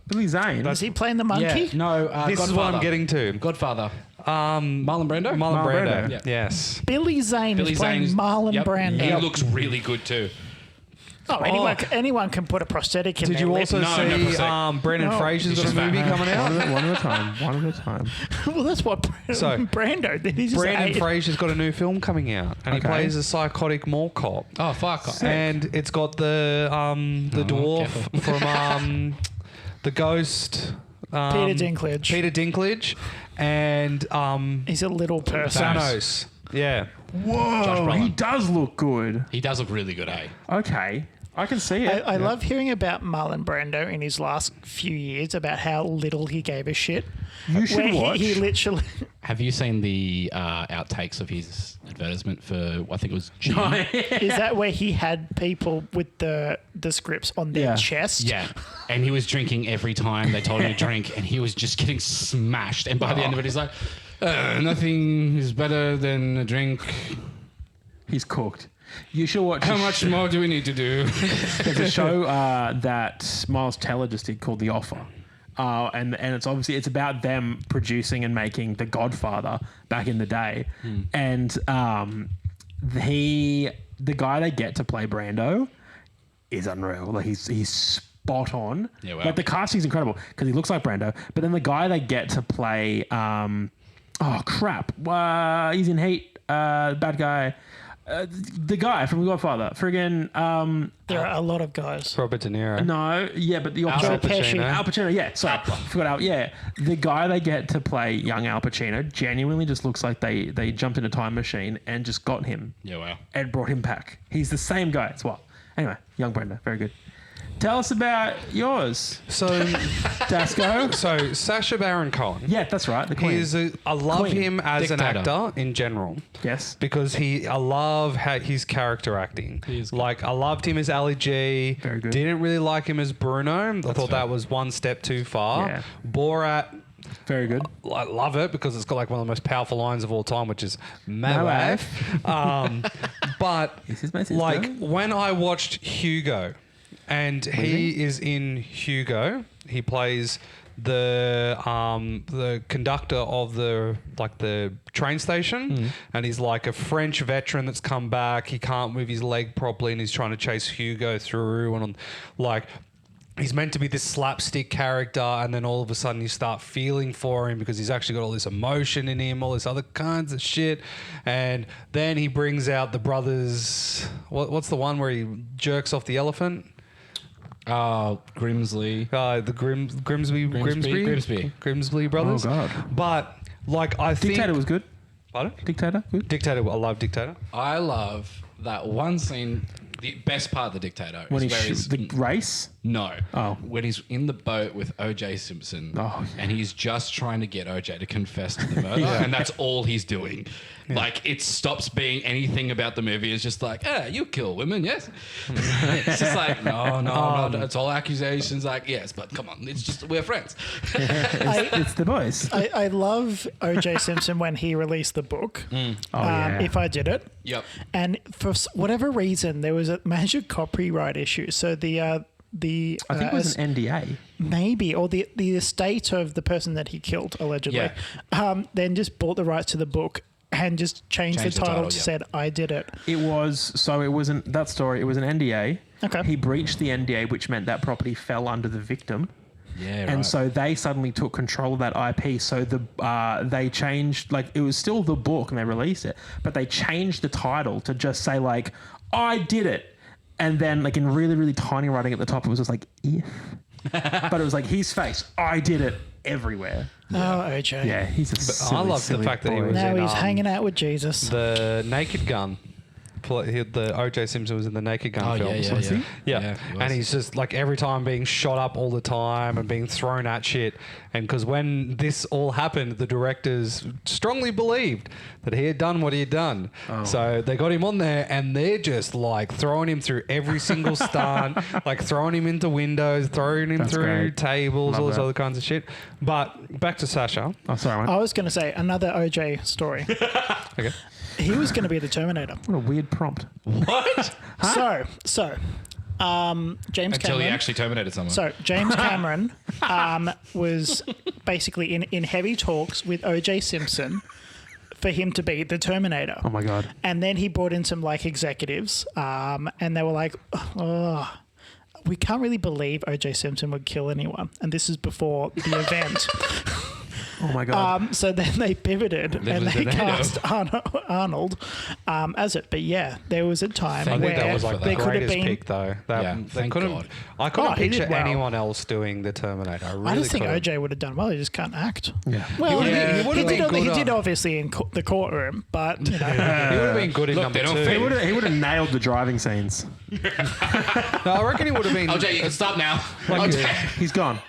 Billy Zane. Is he playing the monkey? Yeah, no. This is what I'm getting to. Godfather. Marlon Brando? Marlon Brando. Brando. Yeah. Yes. Billy Zane is playing Marlon Brando. He looks really good too. Oh, anyone can put a prosthetic in Did their you lip. also No, see no prosthetic. Brendan No. Fraser's got a just movie fat. coming out? One at a time. One at a time. Well, that's what So, Brando did. He's just Brendan ate- Fraser's got a new film coming out, and Okay. he plays a psychotic mall cop. Oh fuck! And it's got the dwarf from the Ghost. Peter Dinklage. Peter Dinklage, and He's a little person. Thanos. Yeah. Whoa, he does look good. He does look really good, eh? Okay, I can see it. I love hearing about Marlon Brando in his last few years about how little he gave a shit. You should Where watch. He literally. Have you seen the outtakes of his advertisement for? I think it was Gin. Is that where he had people with the scripts on their Yeah. chest? Yeah, and he was drinking every time they told him to drink, and he was just getting smashed. And by the end of it, he's like, "Nothing is better than a drink. He's cooked. You should watch. How a much more do we need to do?" There's a show that Miles Teller just did called The Offer. And it's obviously it's about them producing and making The Godfather back in the day, and the guy they get to play Brando is unreal. Like he's spot on. Yeah, wow. Like the casting's incredible because he looks like Brando. But then the guy they get to play, oh crap, he's in Heat, bad guy. The guy from The Godfather, friggin' There are a lot of guys. Robert De Niro. no, yeah, but the Joe opposite. Pesci. Al Pacino, yeah, sorry, forgot Al. Yeah, the guy they get to play young Al Pacino genuinely just looks like they jumped in a time machine and just got him Yeah, wow. and brought him back. He's the same guy as well. Anyway, young Brenda, very good. Tell us about yours, So, Dasco. so Sacha Baron Cohen. Yeah, that's right, the He Queen. is I love Queen. him as Dictator. an actor in general. Yes. Because I love his character acting. He is good. Like, I loved him as Ali G. Very good. Didn't really like him as Bruno. I thought fair. that was one step too far. Yeah. Borat, Very good. I love it because it's got like one of the most powerful lines of all time, which is "My My wife." But This is my sister. like when I watched Hugo, and he is in Hugo, he plays the conductor of the train station, and he's like a French veteran that's come back. He can't move his leg properly, and he's trying to chase Hugo through, and he's meant to be this slapstick character, and then all of a sudden you start feeling for him because he's actually got all this emotion in him, all this other kinds of shit. And then he brings out the brothers. What's the one where he jerks off the elephant? Grimsley. The Grimsby brothers. Oh, God. But like I think Dictator was good. Pardon? Dictator, good. Dictator. I love Dictator. I love that one scene. The best part of The Dictator When he is where he's the race. No. Oh. When he's in the boat with O.J. Simpson, Oh, yeah. and he's just trying to get O.J. to confess to the murder, and that's all he's doing. Like, it stops being anything about the movie. It's just like, you kill women, yes? It's just like, no, it's all accusations. Like, yes, but come on, it's just, we're friends. It's the boys. I love O.J. Simpson when he released the book. Oh, yeah. If I Did It. Yep. And for whatever reason, there was a major copyright issue. So the I think it was an NDA. maybe, or the estate of the person that he killed allegedly, then just bought the rights to the book and just changed the title to said "I Did It." It was it wasn't that story. It was an NDA. Okay. He breached the NDA, which meant that property fell under the victim. Yeah, And so they suddenly took control of that IP. So they changed, like, it was still the book and they released it, but they changed the title to just say, like, I did it. And then, like, in really, really tiny writing at the top, it was just like, if. But it was like his face, I did it, everywhere. Oh, OJ. Yeah, he's a silly, I love the silly fact that he boy. was Now in, he's hanging out with Jesus. the Naked Gun. the O.J. Simpson was in the Naked Gun Oh, films. yeah, yeah, Yeah, yeah. he was. and he's just like every time being shot up all the time and being thrown at shit. And because when this all happened, the directors strongly believed that he had done what he had done. So they got him on there and they're just like throwing him through every single stunt, like throwing him into windows, throwing him That's through great. tables, Love all this that. other kinds of shit. But back to Sasha. Oh, sorry, mate. I was going to say another OJ story. Okay. He was going to be the Terminator. What a weird prompt. What? So, James Until he Cameron. actually terminated someone. So James Cameron was basically in heavy talks with OJ Simpson for him to be the Terminator. Oh my god. And then he brought in some like executives, and they were like, oh, we can't really believe OJ Simpson would kill anyone. And this is before the event. Oh my god. So then they pivoted and was they the NATO. cast Arnold as it. But yeah, there was a time Thank I where think that was like the there could have greatest been. pick, though. Yeah, they thank couldn't. God. I couldn't Oh, he did picture well. anyone else doing the Terminator. I really I just think couldn't. OJ would have done well. He just can't act. yeah. Well, would've been- he he, would've did, been he good did on- obviously in the courtroom, but you know, He would have been good in Look, number they don't two. fit. He would have nailed the driving scenes. No, I reckon he would have been OJ, you can stop now. Like, OJ. He's gone.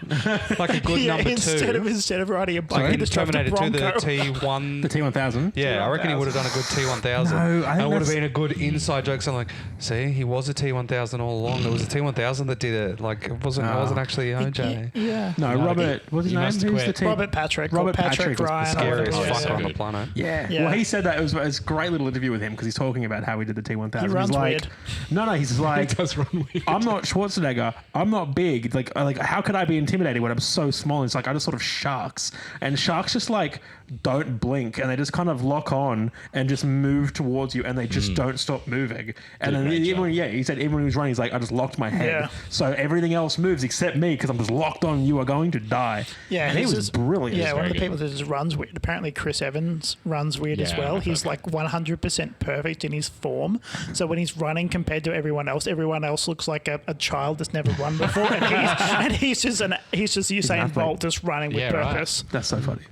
like a good yeah, number two. instead of riding a bike, Sorry, he just drove a Terminator 2, the Bronco. T1. The T1000. Yeah, I reckon he would have done a good T1000. No, I think and it would have that's- been a good inside joke. So like, see, he was a T1000 all along. It was a T1000 that did it. Like, it wasn't actually OJ. Yeah. No, No, Robert. What's his he name? must Who's quit. the T? Robert Patrick. Robert or Patrick Patrick was the Ryan. or Scariest whatever it is. fucker on the good. planet. Yeah. Yeah. Well, he said that it was a great little interview with him because he's talking about how he did the T1000. He runs he's like, weird. No, he's like, does run weird. I'm not Schwarzenegger. I'm not big. Like, how could I be intimidated when I'm so small? And it's like I just sort of sharks, and sharks just like don't blink, and they just kind of lock on and just move towards you, and they just don't stop moving. And then great even job. he said even when he was running, he's like, I just locked my head, Yeah. so everything else moves except me because I'm just locked on. You are going to die. Yeah, and he he's was just- brilliant. Yeah, one of the very people that just runs weird. Apparently, Chris Evans runs weird as Yeah, well. I've He's heard like 100% perfect in his form. So when he's running compared to everyone else looks like a child that's never run before, and he's just Usain athlete. Bolt just running with Yeah, right. purpose. That's so funny.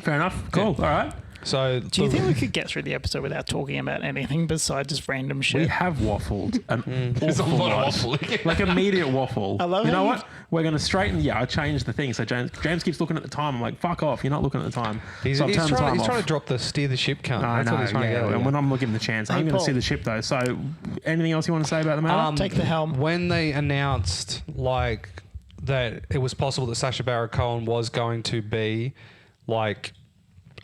Fair enough. Cool. All right. So Do you think we could get through the episode without talking about anything besides just random We shit? have waffled an There's a awful lot lot. of waffling. Like immediate waffle. I love You know how what? We're going to straighten. Yeah, I changed the thing. So James keeps looking at the time. I'm like, fuck off. You're not looking at the time. he's, so I've turned the time he's off. trying to drop the steer the ship count. I That's know, what he's trying to yeah, get at. and when I'm not giving the chance, I'm Hey, going to Paul. see the ship though. So, anything else you want to say about the matter? Take the helm. When they announced like that it was possible that Sacha Baron Cohen was going to be like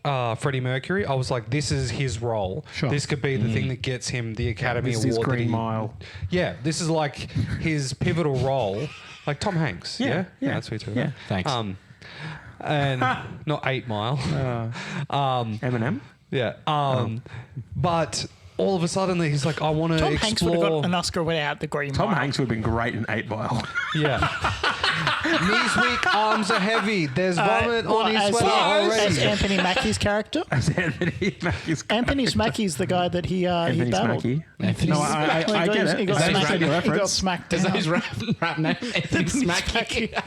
Freddie Mercury, I was like, this is his role. Sure. This could be the thing that gets him the Academy This is his Award. that Green he- Mile. Yeah, this is like his pivotal role, like Tom Hanks. Yeah, yeah. that's what you're talking Yeah. about. Thanks. And not 8 Mile. Eminem. Yeah. But all of a sudden he's like, I want to Tom Hanks would have explore. got an Oscar without the Green Tom Mile. Hanks would have been great in 8 Mile. Yeah. Knees weak, arms are heavy. There's vomit on his sweater as already. Anthony Mackie's character. As Anthony Mackie's. Anthony Mackie's the guy that he Anthony battled. Smacky. Anthony No, I He get got- it. He got, Is that smacked, a he got reference? smacked Is down. that his rap name? Anthony Smacky.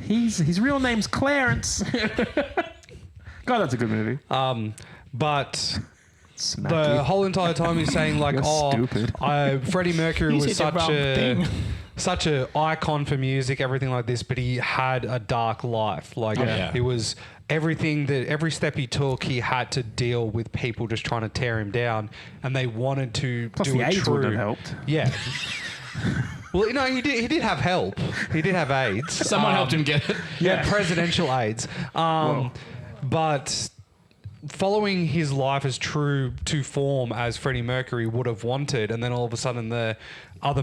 His real name's Clarence. God, that's a good movie. But the Smacky. whole entire time he's saying like, You're "Oh, stupid. Freddie Mercury You was said the such wrong a thing. such a icon for music, everything like this, but he had a dark life. Like Yeah. he was everything that every step he took, he had to deal with people just trying to tear him down, and they wanted to Plus do the a AIDS true. wouldn't have helped. Yeah." Well, no, he did have help. He did have AIDS. Someone helped him get it. Yeah, presidential AIDS. But following his life as true to form as Freddie Mercury would have wanted, and then all of a sudden the other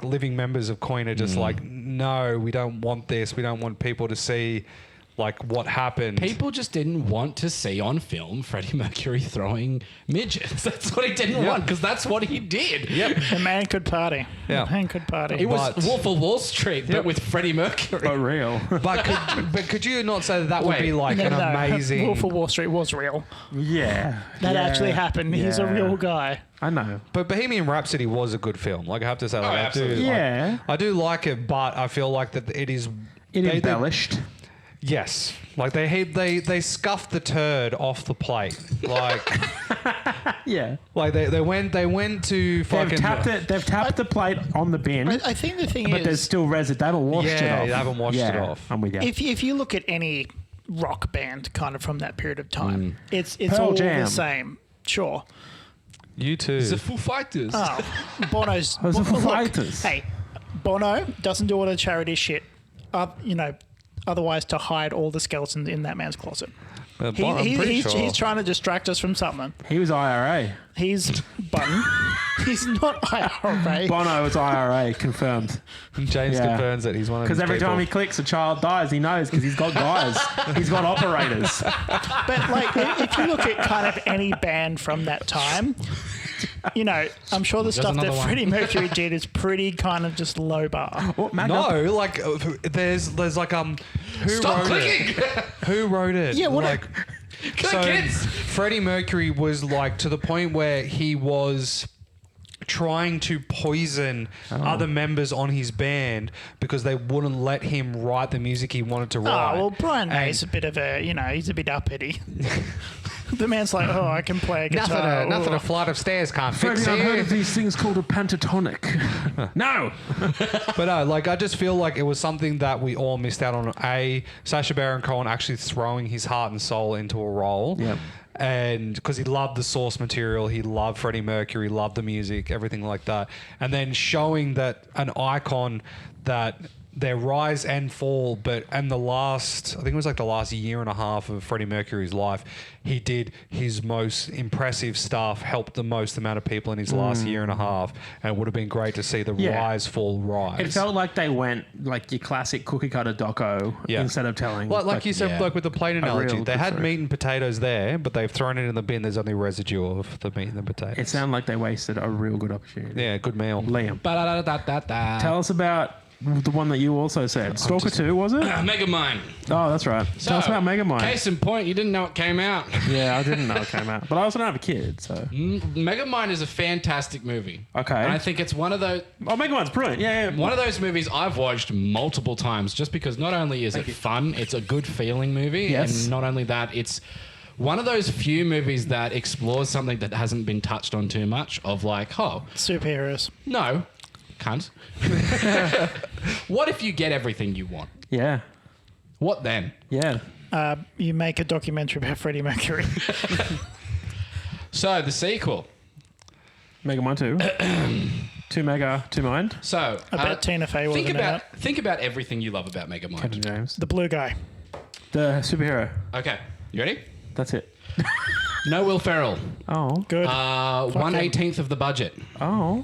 living members of Queen are just like, no, we don't want this. We don't want people to see like what happened. People just didn't want to see on film Freddie Mercury throwing midgets. That's what he didn't want, because that's what he did. Yep. The man could party. Yeah. The man could party. It was But- Wolf of Wall Street, but Yep. with Freddie Mercury. But real. But could you not say that would Wait. be like No, an no, amazing? Wolf of Wall Street was real. Yeah. That Yeah. actually happened. He's a Yeah. real guy. I know. But Bohemian Rhapsody was a good film. Like I have to say, like, absolutely. Yeah. I do like it, but I feel like that it is It they- embellished. Yes, like they scuffed the turd off the plate, like Yeah. they went to fucking. They've tapped the plate on the bin, I think the thing but there's is, still residue. They haven't washed it Yeah, off. they haven't washed it off. I'm with you. if you look at any rock band kind of from that period of time, it's Pearl all Jam. the same. Sure. You too. The Foo Fighters. Oh, Bono's. Those are look, fighters. hey, Bono doesn't do all the charity shit. Otherwise to hide all the skeletons in that man's closet. I'm pretty sure. He's trying to distract us from something. He was IRA. He's button. He's not IRA. Bono was IRA, confirmed. James Yeah. confirms that he's one of Because these every people. time he clicks, a child dies. He knows because he's got guys. He's got operators. But like, if you look at kind of any band from that time, I'm sure the stuff that another one. Freddie Mercury did is pretty kind of just low bar. Oh, Magnum. No, like there's like who Stop wrote clicking! it? Who wrote it? Yeah, what- like Click, kids! Freddie Mercury was like to the point where he was trying to poison other members on his band because they wouldn't let him write the music he wanted to write. Oh, well, Brian And May's a bit of a, he's a bit uppity. The man's like, oh, I can play a guitar. nothing Oh. a flight of stairs can't Freddie, fix I've heard it. of these things called a pentatonic. No. But no, like I just feel like it was something that we all missed out on. Sacha Baron Cohen actually throwing his heart and soul into a role. Yep. And because he loved the source material, he loved Freddie Mercury, loved the music, everything like that. And then showing that an icon that their rise and fall, and the last, I think it was like the last year and a half of Freddie Mercury's life, he did his most impressive stuff, helped the most amount of people in his last year and a half. And it would have been great to see the Yeah. rise, fall, rise. It felt like they went like your classic cookie cutter doco Yeah. instead of telling. Like you said, yeah. like with the plate analogy, real they good had story. meat and potatoes there, but they've thrown it in the bin. There's only residue of the meat and the potatoes. it sounded like they wasted a real good opportunity. Yeah, good meal. Liam, Ba-da-da-da-da-da. tell us about the one that you also said. Stalker 2, was it? Megamind. Oh, that's right. Tell us about Megamind. Case in point, you didn't know it came out. Yeah, I didn't know it came out. But I also don't have a kid, so. Megamind is a fantastic movie. Okay. And I think it's one of those Oh, Megamind's brilliant. Yeah, yeah. one of those movies I've watched multiple times just because not only is it fun, it's a good feeling movie. Yes. And not only that, it's one of those few movies that explores something that hasn't been touched on too much of like, oh, Superheroes. no, cunt. What if you get everything you want? Yeah. What then? Yeah. You make a documentary about Freddie Mercury. So the sequel. Megamind 2. 2 Mega, 2 Mind. So I bet Tina Fey wasn't in it. think about everything you love about Kevin Megamind. James. The blue guy. The superhero. Okay, you ready? That's it. No Will Ferrell. Oh. Good. 1/18 of the budget. Oh.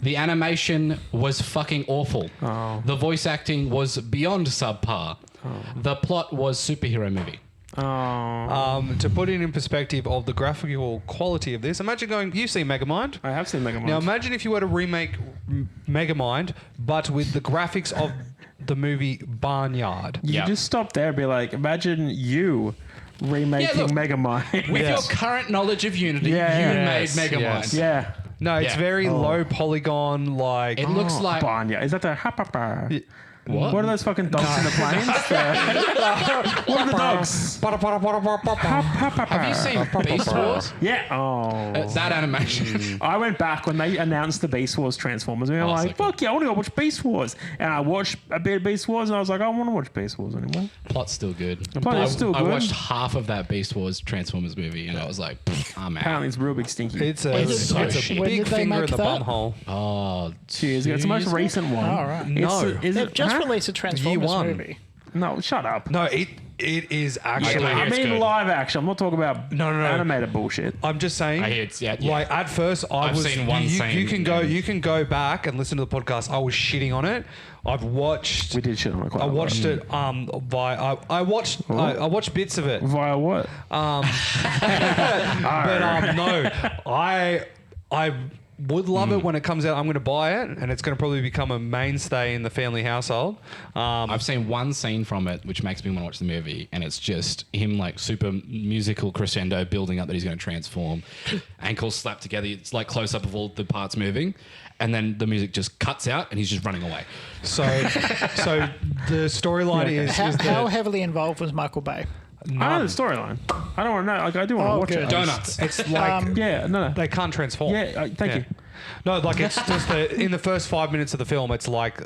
The animation was fucking awful. Oh. The voice acting was beyond subpar. The plot was superhero movie. Oh. To put it in perspective of the graphical quality of this, imagine you've seen Megamind. I have seen Megamind. Now imagine if you were to remake Megamind, but with the graphics of the movie Barnyard. you Yeah. just stop there and be like, imagine you remaking Yeah, look. Megamind. With Yes. your current knowledge of Unity, Yeah, you yeah. made Yes, Megamind. yes. yeah. No, it's Yeah. very low polygon, like It looks like Barnyard. Is that the hapapa? what? What are those fucking dogs in the plains? What are the dogs? Have you seen Beast Wars? Yeah. Oh. That animation. I went back when they announced the Beast Wars Transformers. And we were Oh, like, so cool. fuck yeah, I want to go watch Beast Wars. And I watched a bit of Beast Wars and I was like, I don't want to watch Beast Wars anymore. Plot's still good. plot is still I good. watched half of that Beast Wars Transformers movie and I was like, I'm Apparently out. it's real big stinky. it's a, When it's did- a when big did they finger in make the that? bumhole. Oh, 2 years ago. It's the most recent one. Oh, right. No. Is They've it, just huh? released a Transformers one. movie. No, shut up. No, it is actually. I hear I it's mean good. live action. I'm not talking about No. animated bullshit. I'm just saying. I hear it's yeah. Like at first, I've was. seen one you, scene you can go. and- You can go back and listen to the podcast. I was shitting on it. I've watched. We did shit on it quite I a lot. watched it. I watched bits of it. Via what? But no, I would love it when it comes out. I'm going to buy it, and it's going to probably become a mainstay in the family household. I've seen one scene from it, which makes me want to watch the movie, and it's just him like super musical crescendo building up that he's going to transform. Ankles slapped together. It's like close up of all the parts moving, and then the music just cuts out, and he's just running away. So the storyline is How that heavily involved was Michael Bay? I know the storyline. I don't want to know. Like, I do want to watch good. it. Donuts. it's like Yeah, no. they can't transform. Yeah, thank you. No, like it's just in the first 5 minutes of the film, it's like,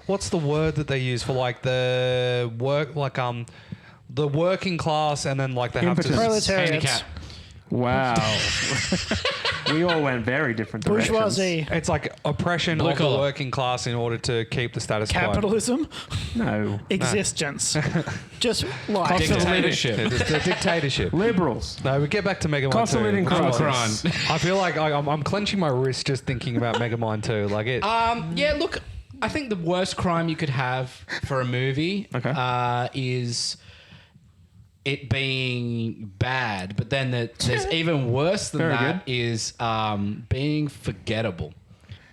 what's the word that they use for like the work, like the working class, and then like they have to Impotence. Proletariats. Handicap. Wow. We all went very different directions. Bourgeoisie. It's like oppression Blue of the collar. working class in order to keep the status quo. Capitalism. No. Existence. Just life. Dictatorship. It's the dictatorship. Liberals. No, we get back to Megamind Cost of 2. living crisis. I feel like I'm clenching my wrist just thinking about Megamind 2. Like it. Yeah, look, I think the worst crime you could have for a movie is it being bad, but then there's even worse than Very that good. is being forgettable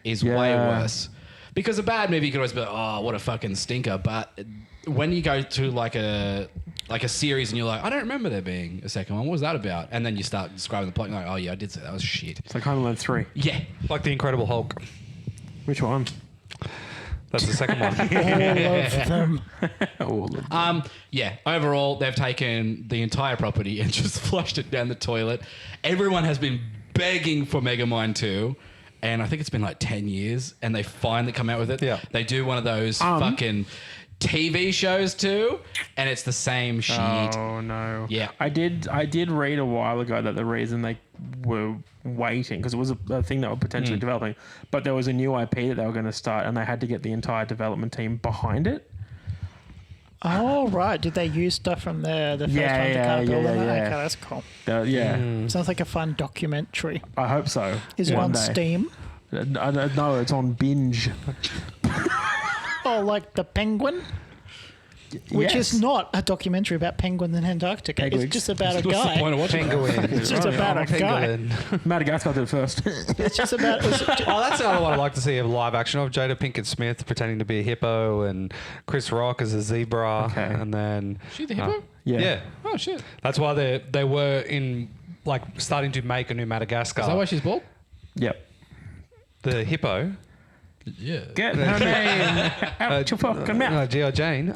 is way Yeah. worse. Because a bad movie you could always be like, oh, what a fucking stinker. But when you go to like a series and you're like, I don't remember there being a second one. What was that about? And then you start describing the plot and you're like, oh yeah, I did say that was shit. It's like Home Alone 3. Yeah. Like the Incredible Hulk. Which one? That's the second one. All of them. All of them. Yeah, overall, they've taken the entire property and just flushed it down the toilet. Everyone has been begging for Megamind 2, and I think it's been like 10 years, and they finally come out with it. Yeah. They do one of those fucking TV shows too, and it's the same shit. Oh no. Yeah. I did read a while ago that the reason they were waiting, because it was a thing that were potentially developing, but there was a new IP that they were going to start, and they had to get the entire development team behind it. Oh, right. Did they use stuff from the first Yeah, one to yeah, kind of build yeah, on that? yeah. Okay, that's cool. Yeah, Sounds like a fun documentary. I hope so. Is it One on day. Steam? No, it's on Binge. Oh, like The Penguin? Which Yes. is not a documentary about penguins in Antarctica. Pegwigs. It's just about a What's the guy. point of watching that? Penguin. It's just about a guy. Penguin. Madagascar did it first. It's just about... Oh, that's another one I'd like to see of live action of Jada Pinkett Smith pretending to be a hippo and Chris Rock as a zebra. Okay. And then She the hippo? yeah. Oh shit. That's why they were in like starting to make a new Madagascar. Is that why she's bald? Yep. The hippo. Yeah. Get her name out your fucking mouth. G.I. Jane.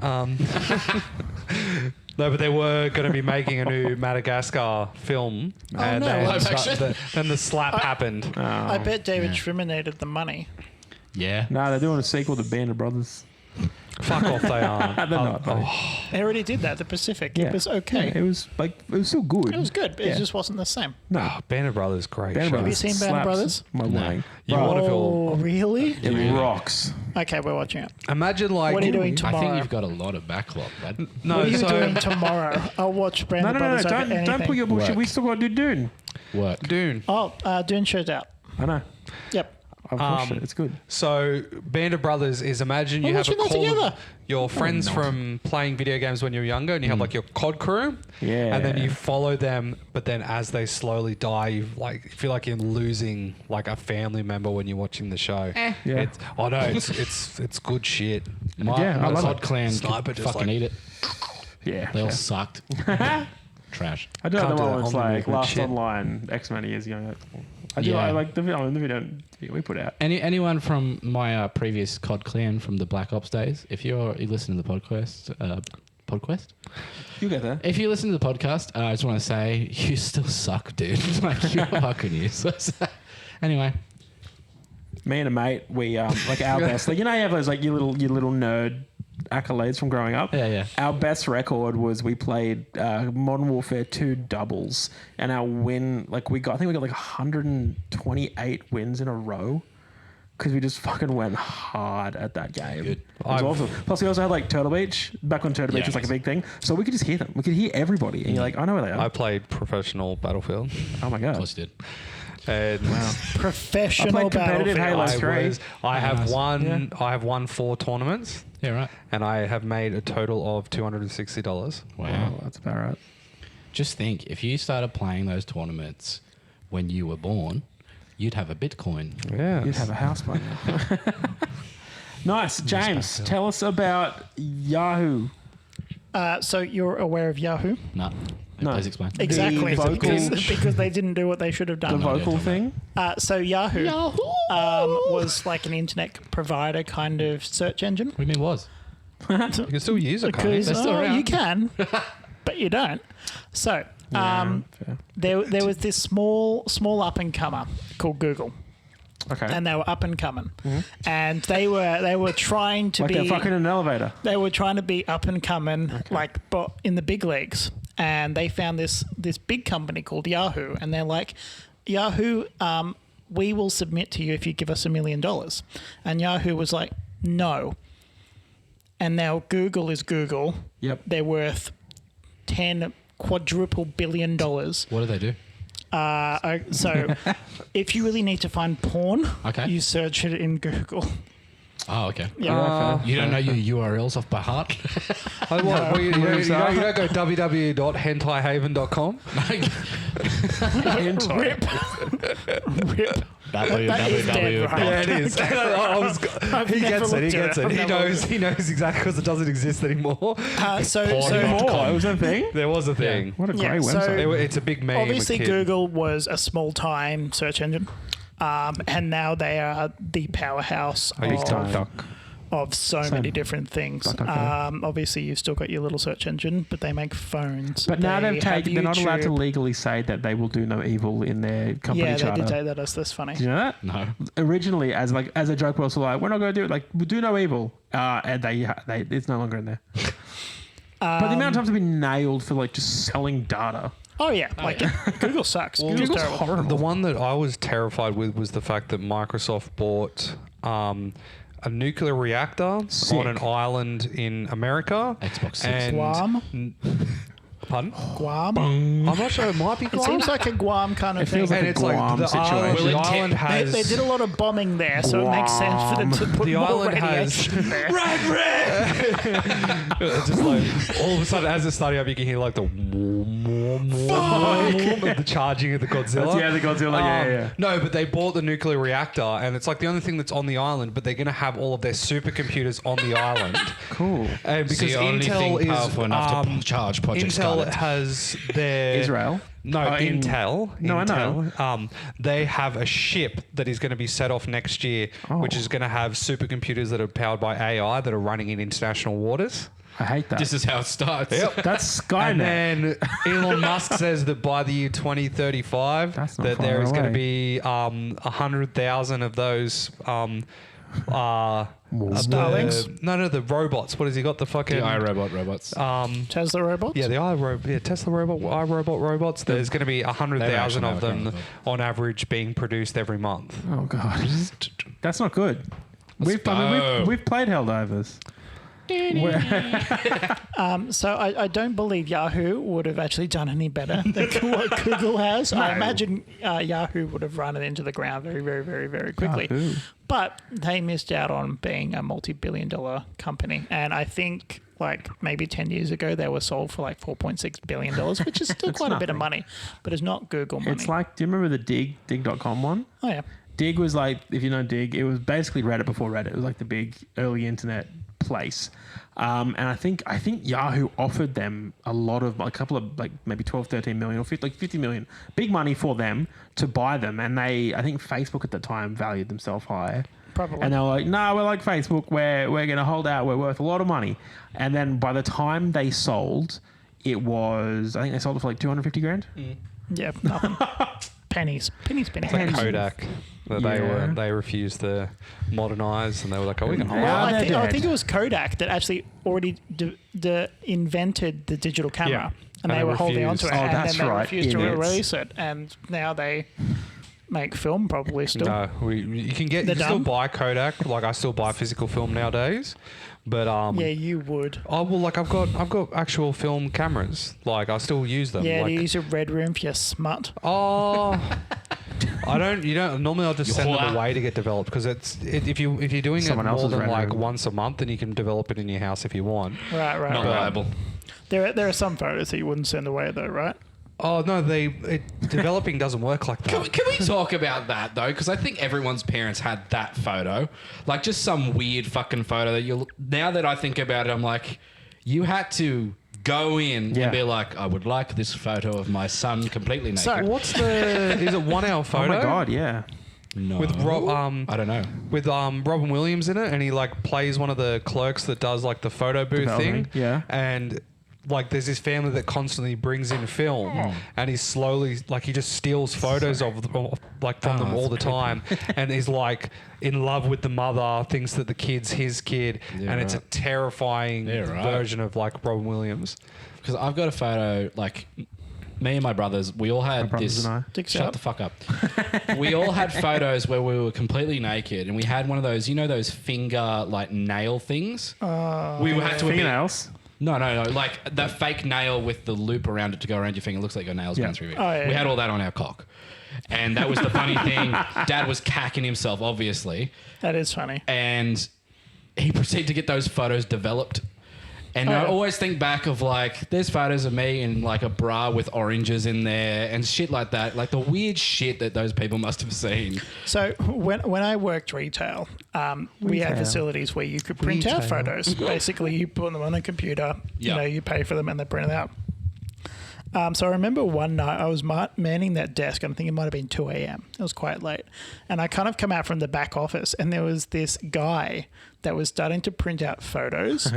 No, but they were going to be making a new Madagascar film. And no. then, Live action? then the slap happened. I bet David Schwimmer needed the money. Yeah. No, they're doing a sequel to Band of Brothers. Fuck off, they are. They're not. though. They already did that, The Pacific. Yeah. It was okay. Yeah, it was still good. It was good, but Yeah. it just wasn't the same. No, Oh, Band of Brothers, great Band of show. Brothers you seen Band of slaps Brothers? My way. You Bro, want to Oh, feel... really? it rocks. Okay, we're watching it. Imagine like... What are you doing I tomorrow? think you've got a lot of backlog, bud. No, What are you so... doing tomorrow? I'll watch Band No, of no, Brothers over don't anything. put your bullshit. Work. We still got to do Dune. Work. Dune. Oh, Dune show's out. I know. Yep. I've watched it. It's good. So, Band of Brothers is imagine you We're have a watching that call together. of your friends from playing video games when you're younger, and you have like your COD crew, Yeah. and then you follow them. But then as they slowly die, you like feel like you're losing like a family member when you're watching the show. Yeah. It's good shit. My, Yeah, I my love COD it. clan Sniper could just fucking like- eat it. Yeah. They all yeah. sucked. Trash. I do Can't like the do one that where it's whole like movement Last shit. Online X many years ago. I do Yeah. I like the video we put out. Anyone from my previous COD clan from the Black Ops days, if you listen to the podcast, You get there. if you listen to the podcast, I just want to say you still suck, dude. Like you're fucking useless. Anyway, Me and a mate, we like our best. Like you know, you have those like your little nerd accolades from growing up. Yeah. Our best record was we played Modern Warfare 2 doubles, and our win I think we got like 128 wins in a row. Because we just fucking went hard at that game. Good. It was awesome. Plus, we also had like Turtle Beach back when Turtle Beach Yeah, was like a amazing. big thing, so we could just hear them. We could hear everybody, and you're like, I know where they are. I played professional Battlefield, Oh my of god. course you did. and Professional I played competitive Battlefield. Halo. I have Nice. won. I have won 4 tournaments, Yeah, right. and I have made a total of $260. Wow. Oh, that's about right. Just think, if you started playing those tournaments when you were born, you'd have a Bitcoin. Yeah. You'd have a house by now. Nice. James, Pascal. tell us about Yahoo. So you're aware of Yahoo? No. No. Please explain. Exactly, vocal- because they didn't do what they should have The done. vocal yeah, thing. So Yahoo, was like an internet provider kind of search engine. What do you mean was? You can still use it, can't you? Because They're still around. you can, but you don't. So Fair. there was this small up and comer called Google, Okay. and they were up and coming, and they were trying to like be they're fucking in an elevator. they were trying to be up and coming, but in the big leagues. And they found this big company called Yahoo, and they're like, Yahoo, we will submit to you if you give us $1 million. And Yahoo was like, no. And now Google is Google. Yep. They're worth $10 quadruple billion. What do they do? So if you really need to find porn, Okay. you search it in Google. Oh, okay. Yeah. You don't know your URLs off by heart? Oh, what? Well, you don't go www.hentaihaven.com? Rip. Rip. That is dead, right? Yeah, it is. He never gets it. He looked at gets it. it. I've He never knows. He knows exactly because it doesn't exist anymore. So More. It was a thing. There was a thing. What a Yeah, great so- website. It's a big meme. obviously a kid. Google was a small-time search engine, and now they are the powerhouse Big time. of so Same. many different things. DuckDuckGo. Obviously, you've still got your little search engine, but they make phones. But now They have they're not allowed to YouTube. legally say that they will do no evil in their company Yeah, they charter. did say that. That's funny. Do you know that? No. Originally, as a joke, we're also like, we're not going to do it. Like, we'll do no evil, and they it's no longer in there. But the amount of times they've been nailed for like just selling data. Oh yeah, Google sucks. Google's Google's terrible. horrible. The one that I was terrified with was the fact that Microsoft bought a nuclear reactor Sick. on an island in America. Xbox 6. And Guam. Pardon? Guam. I'm not sure. It might be It Guam. seems like a Guam kind of It thing. feels like and a it's like Guam the situation. island, Will the it tip? island has. They did a lot of bombing there, so it makes sense for them to put The more island has- radiation there. It's just like all of a sudden, as it's starting up, you can hear like the the charging of the Godzilla. Yeah, the Godzilla. Yeah. No, but they bought the nuclear reactor, and it's like the only thing that's on the island. But they're going to have all of their supercomputers on the island. Cool. And It's because the only Intel thing powerful is enough to charge Project Intel Scarlet. has their Israel. No, in- Intel. No, I know. Intel. They have a ship that is going to be set off next year, which is going to have supercomputers that are powered by AI that are running in international waters. I hate that. This is how it starts. That's And Skynet. then Elon Musk says that by the year 2035, That's not that far there is going to away. be 100,000 of those. Starlings? No, the robots. What has he got? The fucking The iRobot robots. Tesla robots? Yeah, the Tesla iRobot robots. There's going to be 100,000 of They've them actually on average being produced every month. Oh god, that's not good. We've go. played Helldivers. So I don't believe Yahoo would have actually done any better than what Google has. I imagine Yahoo would have run it into the ground very, very, very, very quickly. Yahoo. But they missed out on being a multi-billion-dollar company. And I think like maybe 10 years ago they were sold for like $4.6 billion, which is still quite a bit of money. But it's not Google money. It's like, do you remember the dig.com one? oh, yeah. Dig was like, if you know Dig, it was basically Reddit before Reddit. It was like the big early internet place. And I think Yahoo offered them a lot of, a couple of like maybe 12, 13 million or 50 million, big money for them to buy them. And I think Facebook at the time valued themselves high. Probably. And they were like, no, we're like Facebook. We're going to hold out. We're worth a lot of money. And then by the time they sold, it was, I think they sold it for like 250 grand. Yeah, nothing. pennies. Pennies. Kodak. That Yeah. they refused to modernize, and they were like, "Oh, we can hold Well, Yeah, it." they're I dead. think it was Kodak that actually already invented the digital camera. Yeah. And And they they were holding refused. onto it. Oh, and that's then they right, refused to idiots. release it. And now they make film probably still. No, you can They're still dumb. buy Kodak. Like I still buy physical film nowadays, but Yeah, you would. oh well, like I've got actual film cameras. Like I still use them. Yeah, like, to use your red room for your smut. oh, You don't. Normally, I'll just send them Wha- away to get developed because if you're doing Someone it more else's than red like room. once a month, then you can develop it in your house if you want. Right. Not But- reliable. There are some photos that you wouldn't send away though, right? Oh no, developing doesn't work like that. Can we talk about that though? Because I think everyone's parents had that photo, like just some weird fucking photo that you. Now that I think about it, I'm like, you had to go in Yeah. and be like, I would like this photo of my son completely naked. So- What's the? Is it 1 hour photo? Oh my god, yeah. no, With I don't know. with Robin Williams in it, and he like plays one of the clerks that does like the photo booth Developing, thing. yeah. And like there's this family that constantly brings in film, and he's slowly like he just steals photos of like from them all the time, and he's like in love with the mother, thinks that the kid's his kid, Yeah, and it's a right. terrifying Yeah, right. version of like Robin Williams. Because I've got a photo, like me and my brothers, we all had brothers this. and I. Dicks Shut out. the fuck up. We all had photos where we were completely naked, and we had one of those, you know, those finger like nail things. We had to admit, Fingernails. no, like that fake nail with the loop around it to go around your finger. It looks like your nails Yeah. going through it. Oh, yeah, We yeah. had all that on our cock. And that was the funny thing. Dad was cacking himself, obviously. That is funny. And he proceeded to get those photos developed. And Oh, I yeah. always think back of like, there's photos of me in like a bra with oranges in there and shit like that. Like the weird shit that those people must have seen. So when I worked retail, we had Retail. facilities where you could print out Retail. photos. Basically, you put them on a computer. Yeah. You know, you pay for them and they print it out. So I remember one night I was manning that desk. I'm thinking it might have been 2 a.m. It was quite late. And I kind of come out from the back office and there was this guy that was starting to print out photos.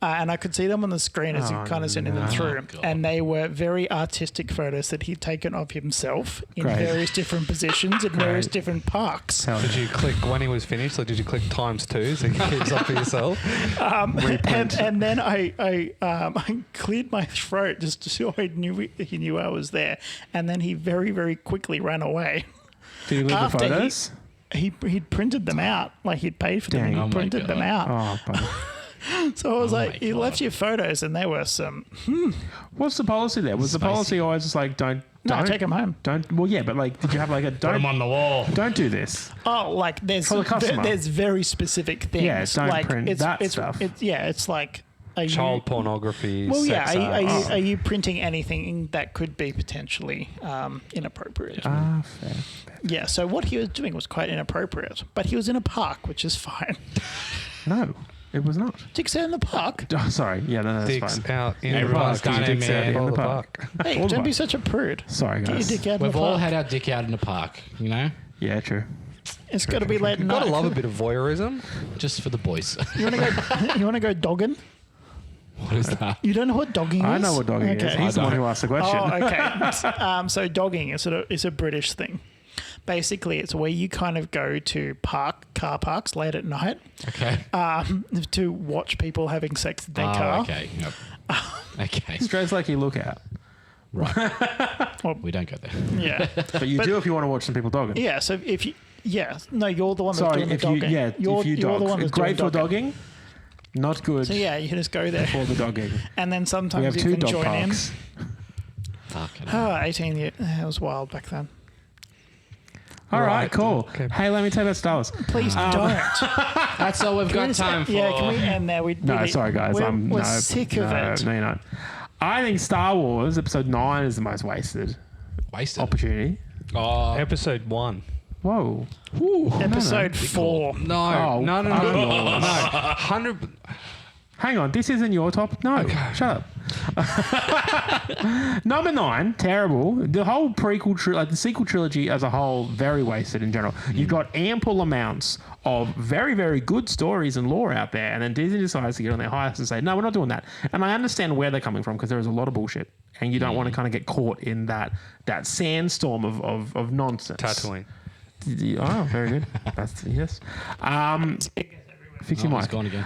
And I could see them on the screen as he kind of sending them through. God. And they were very artistic photos that he'd taken of himself in Great. various different positions in various different parks. Hell Did you click when he was finished? Like, did you click ×2 so you can keep up for yourself? And then I cleared my throat just so he knew I was there. And then he very, very quickly ran away. Did you leave the After he- photos? He'd printed them out. Like he'd paid for them Dang. and Oh he my printed them God. out. Oh, buddy. So I was Oh like, my you God. left your photos and there were some, What's the policy there? Was the Spicy. policy always just like don't take them home. Don't. Well, yeah, but like, did you have like a don't on the wall. don't do this? Oh, like there's For the customer. there's very specific things. Yeah, don't like print that stuff. It's like are Child you, pornography. Well, yeah. sex acts. Are you printing anything that could be potentially inappropriate? Ah, fair. Yeah, so what he was doing was quite inappropriate, but he was in a park, which is fine. No, it was not. Dicks out in the park. Oh, sorry. Yeah, no, that's Dicks fine. out in Everyone's the park. done it, Dicks out man. in All the the park. park. Hey, All the don't be park. such a prude. Sorry, Get your guys. dick out in We've the all park. had our dick out in the park, you know? Yeah, true. It's got to be late at night. Gotta love a bit of voyeurism. Just for the boys. You want to go? You want to go dogging? What is that? You don't know what dogging is? I know what dogging is. Okay. He's the one who asked the question. Oh, okay. So dogging is a British thing. Basically, it's where you kind of go to car parks late at night Okay. to watch people having sex in their Oh, car. okay. Yep. Okay. Straight like you look out. We don't go there. Yeah. But you do if you want to watch some people dogging. Yeah. So if you, no, you're the one that's Sorry, doing the if you, dogging. yeah, you're, if you you're dog. the one that's Great doing for dogging, not good So yeah, you can just go there, for the dogging. and then We sometimes have you two can dog join parks. Fucking in. 18 years. It was wild back then. All right, Right. cool. Okay. Hey, let me tell you about Star Wars. Please don't. That's all we've Can we got just- time for. Yeah, can we end there? No, sorry guys. We're sick of it. No, you're not. I think Star Wars Episode 9 is the most wasted Wasted. opportunity. Oh, Episode 1. Whoa. Episode 4. No, Oh, no. 100. Hang on, this isn't your top? No, shut up. Number 9, terrible. The whole prequel, like the sequel trilogy as a whole, very wasted in general. You've got ample amounts of very, very good stories and lore out there, and then Disney decides to get on their highest and say, no, we're not doing that. And I understand where they're coming from because there is a lot of bullshit, and you don't want to kind of get caught in that sandstorm of nonsense. Tatooine. Oh, very good. That's yes. Fix your oh, it's mic. gone again.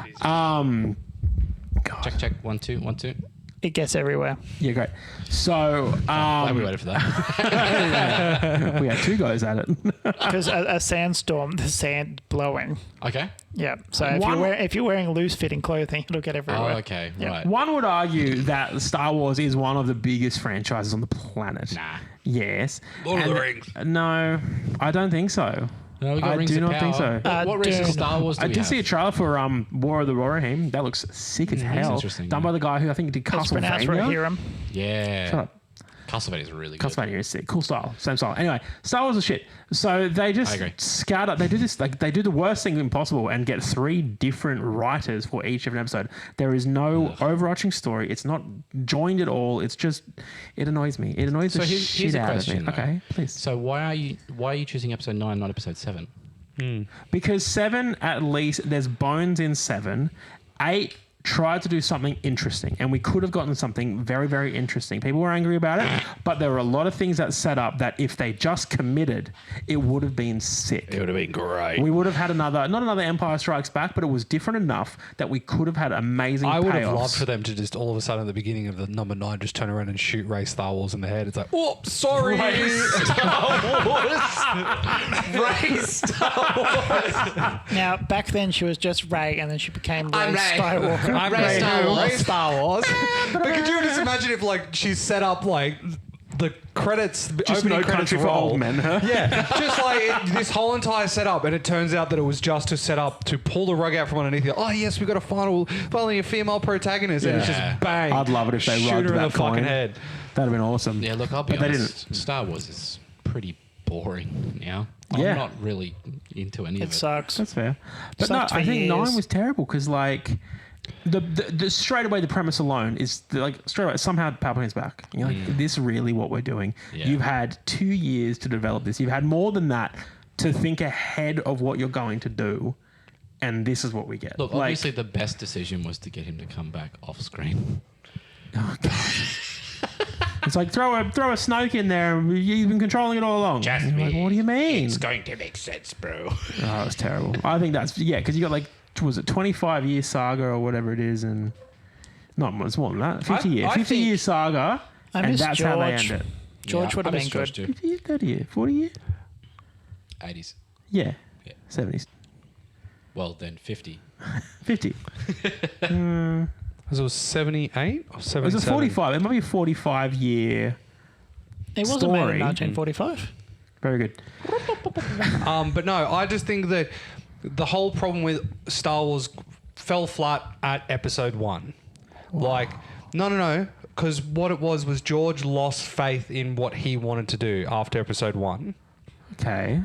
God. Check. 1, 2, 1, 2. It gets everywhere. Yeah, great. So Glad we waited for that. we had two goes at it. Because a sandstorm, the sand blowing. Okay. Yeah. So if you're wearing loose fitting clothing, it'll get Oh, everywhere. okay. Yeah. Right. One would argue that Star Wars is one of the biggest franchises on the planet. Nah. Yes. Lord of the And- Rings. No, I don't think so. No, we got I Rings do of not Power. think so. What Rings of Dune. Star Wars do I we did have? see a trailer for War of the Rohirrim. That looks sick as hell. interesting, Done yeah. by the guy who I think did It's pronounced Castlevania. Rohirrim. Yeah. Shut up. Castlevania is really good. Castlevania is sick. Cool style. Same style. Anyway, Star Wars is shit. So they just I agree. scatter. They do this, like, they do the worst thing possible and get 3 different writers for each of an episode. There is no overarching story. It's not joined at all. It's just, it annoys me. It annoys the shit out of me. though. Okay, please. So why are you choosing episode 9, not episode 7? Because 7, at least, there's bones in 7. 8 tried to do something interesting, and we could have gotten something very, very interesting. People were angry about it, but there were a lot of things that set up that if they just committed, it would have been sick. It would have been great. We would have had not another Empire Strikes Back, but it was different enough that we could have had amazing I would have payoffs. loved for them to just all of a sudden at the beginning of the number 9 just turn around and shoot Ray Star Wars in the head. It's like, oh, sorry. Ray Star Wars. Now, back then she was just Ray, and then she became Ray I'm Ray. Skywalker. I'm Ray Star Wars. Ray Star Wars. But could you just imagine if like she set up like the credits, Just opening No credits Country for roll. Old Men, huh? Yeah, just like this whole entire setup, and it turns out that it was just to set up to pull the rug out from underneath you. Oh yes, we got finally a female protagonist, and it's Yeah. just bang. I'd love it if they shoot robbed her in that the fucking coin. head. That'd have been awesome. Yeah, look, I'll be But they honest. Star Wars is pretty boring now. Yeah. I'm not really into any of It it. sucks. That's fair. But Sucked no, for I think years. 9 was terrible because, like, the straight away the premise alone is like straight away somehow Palpatine's back. You're like, is this really what we're doing? Yeah. You've had 2 years to develop this. You've had more than that to think ahead of what you're going to do, and this is what we get. Look, Like, obviously the best decision was to get him to come back off screen. it's like throw a Snoke in there. You've been controlling it all along. And you're like, what do you mean? going to make sense, bro. Oh, it's terrible. I think that's because you got like, was it 25-year saga or whatever it is, and not it's more than that. 50 year, I 50 year think- saga, I and miss that's how they George. end it. George would have been good. 50 year, 30 year, 40 year, 80s. yeah, Yeah. 70s, Well, then 50. 50. Was it 78 or 77? It was a 45. It might be a 45 year. It wasn't made Story. in 1945. Very good. But no, I just think that the whole problem with Star Wars fell flat at episode 1. Like, no. Because what it was George lost faith in what he wanted to do after episode 1. Okay.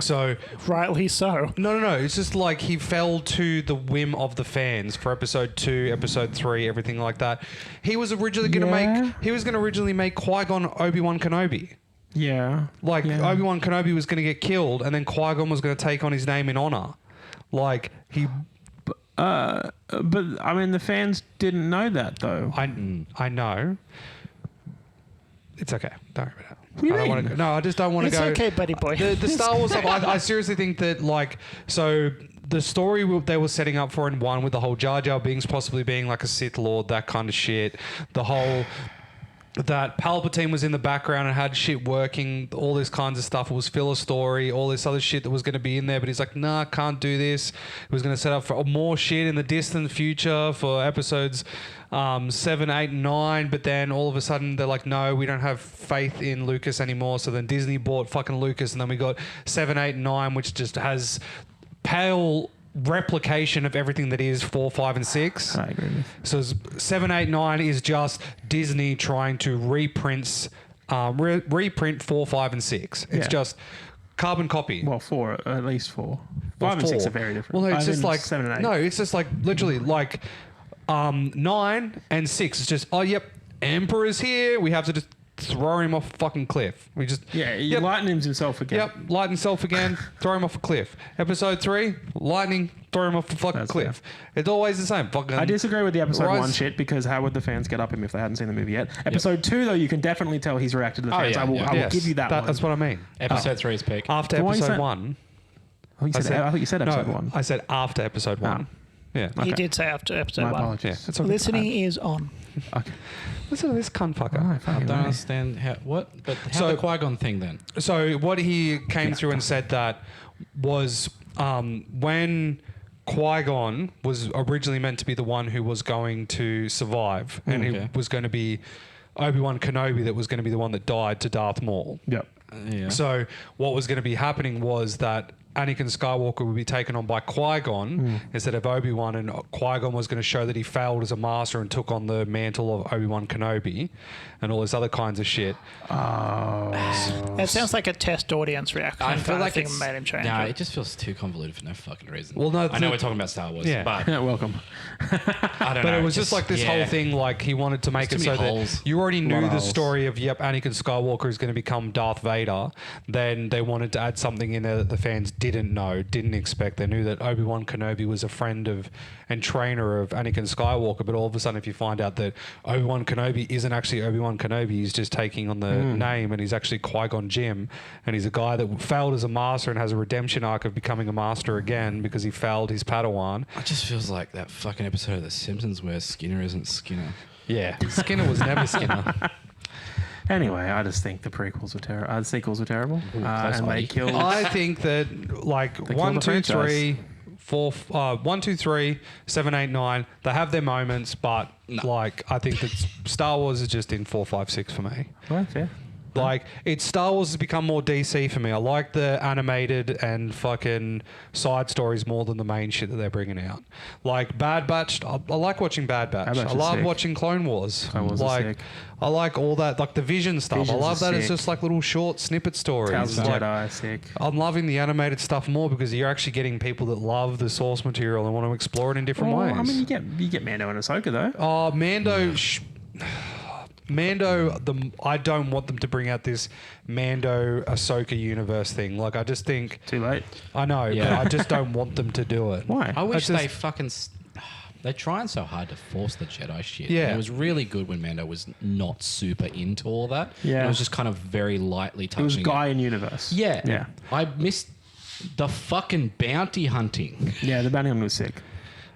So, Rightly so. no. It's just like he fell to the whim of the fans for episode 2, episode 3, everything like that. He was originally going to Yeah. make Qui-Gon Obi-Wan Kenobi. Yeah. Like, Yeah. Obi-Wan Kenobi was going to get killed, and then Qui-Gon was going to take on his name in honor. Like, But I mean, the fans didn't know that though. I know. It's okay. Don't worry about it. What do you I don't mean? wanna, no, I just don't want to It's go. okay, buddy boy. The Star Wars stuff, I seriously think that, like, so the story they were setting up for in 1 with the whole Jar Jar Binks possibly being like a Sith Lord, that kind of shit. The whole that Palpatine was in the background and had shit working, all this kinds of stuff. It was filler story, all this other shit that was going to be in there, but he's like, nah, can't do this. He was going to set up for more shit in the distant future for episodes 7, 8, and 9, but then all of a sudden they're like, no, we don't have faith in Lucas anymore. So then Disney bought fucking Lucas, and then we got 7, 8, and 9, which just has pale replication of everything that is 4, 5, and 6. I agree with. So 7, 8, 9 is just Disney trying to reprint 4, 5, and 6. It's Yeah. just carbon copy. Well, 4, at least 4. Or 5 and 6 4. are very different. Well, no, it's I just think like 7 and 8. No, it's just like literally like 9 and 6. It's just Emperor's here. We have to just throw him off a fucking cliff. We just Yeah, Lightning's himself again. Yep, light himself again, throw him off a cliff. Episode 3, lightning, throw him off a fucking That's cliff. It's always the same. Fucking. I disagree with the episode Rise- 1 shit because how would the fans get up him if they hadn't seen the movie yet? Episode 2, though, you can definitely tell he's reacted to the Oh, fans. yeah, I will yeah. give you that one. That's what I mean. Episode 3 is peak. After So why you episode said- 1. Oh, you said, I thought you said episode 1. I said after episode 1. Yeah. He did say after episode My 1. apologies. Yeah, it's okay. Listening is on. Okay. Listen to this cunt fucker. Oh, I fucking don't right. understand how. What? But how So- the Qui-Gon thing then? So what he came through and said that was when Qui-Gon was originally meant to be the one who was going to survive, and Okay. he was going to be Obi-Wan Kenobi that was going to be the one that died to Darth Maul. Yep. Yeah. So what was going to be happening was that Anakin Skywalker would be taken on by Qui-Gon instead of Obi-Wan, and Qui-Gon was going to show that he failed as a master and took on the mantle of Obi-Wan Kenobi and all this other kinds of shit. It sounds like a test audience reaction. I feel like thing it's made him change Nah, it. it just feels too convoluted for no fucking reason. Well, no, I know the- we're talking about Star Wars, Yeah. but Yeah, welcome. I don't But know. it was just like this whole thing, like he wanted to make it There's so too many that holes. you already lot knew of the holes. story of, Anakin Skywalker is going to become Darth Vader. Then they wanted to add something in there that the fans didn't know, didn't expect. They knew that Obi-Wan Kenobi was a friend of and trainer of Anakin Skywalker, but all of a sudden if you find out that Obi-Wan Kenobi isn't actually Obi-Wan Kenobi, he's just taking on the name, and he's actually Qui-Gon Jinn, and he's a guy that failed as a master and has a redemption arc of becoming a master again because he failed his Padawan. It just feels like that fucking episode of The Simpsons where Skinner isn't Skinner. Yeah, Skinner was never Skinner. Anyway, I just think the prequels were terrible. The sequels were terrible, Ooh, close and they eye. killed. I think that like killed 1, the 2, franchise. 3, 4, 1, 2, 3, 7, 8, 9. They have their moments, but like I think that Star Wars is just in 4, 5, 6 for me. Well, yeah. Like it's Star Wars has become more DC for me. I like the animated and fucking side stories more than the main shit that they're bringing out. Like Bad Batch, I like watching Bad Batch. Bad Batch I is love sick. watching Clone Wars. Clone Wars is like sick. I like all that, like the Vision stuff. Visions I love is that. It's sick. just like little short snippet stories. Tales of Like, Jedi, sick. I'm loving the animated stuff more because you're actually getting people that love the source material and want to explore it in different Well, ways. I mean, you get Mando and Ahsoka though. Oh, Mando. Mando, I don't want them to bring out this Mando Ahsoka universe thing. Like, I just think, Too late. I know, Yeah. but I just don't want them to do it. Why? I wish just- they fucking. They're trying so hard to force the Jedi shit. Yeah. And it was really good when Mando was not super into all that. Yeah. It was just kind of very lightly touching. It was Guy in universe. Yeah. Yeah. I missed the fucking bounty hunting. Yeah, the bounty hunter was sick.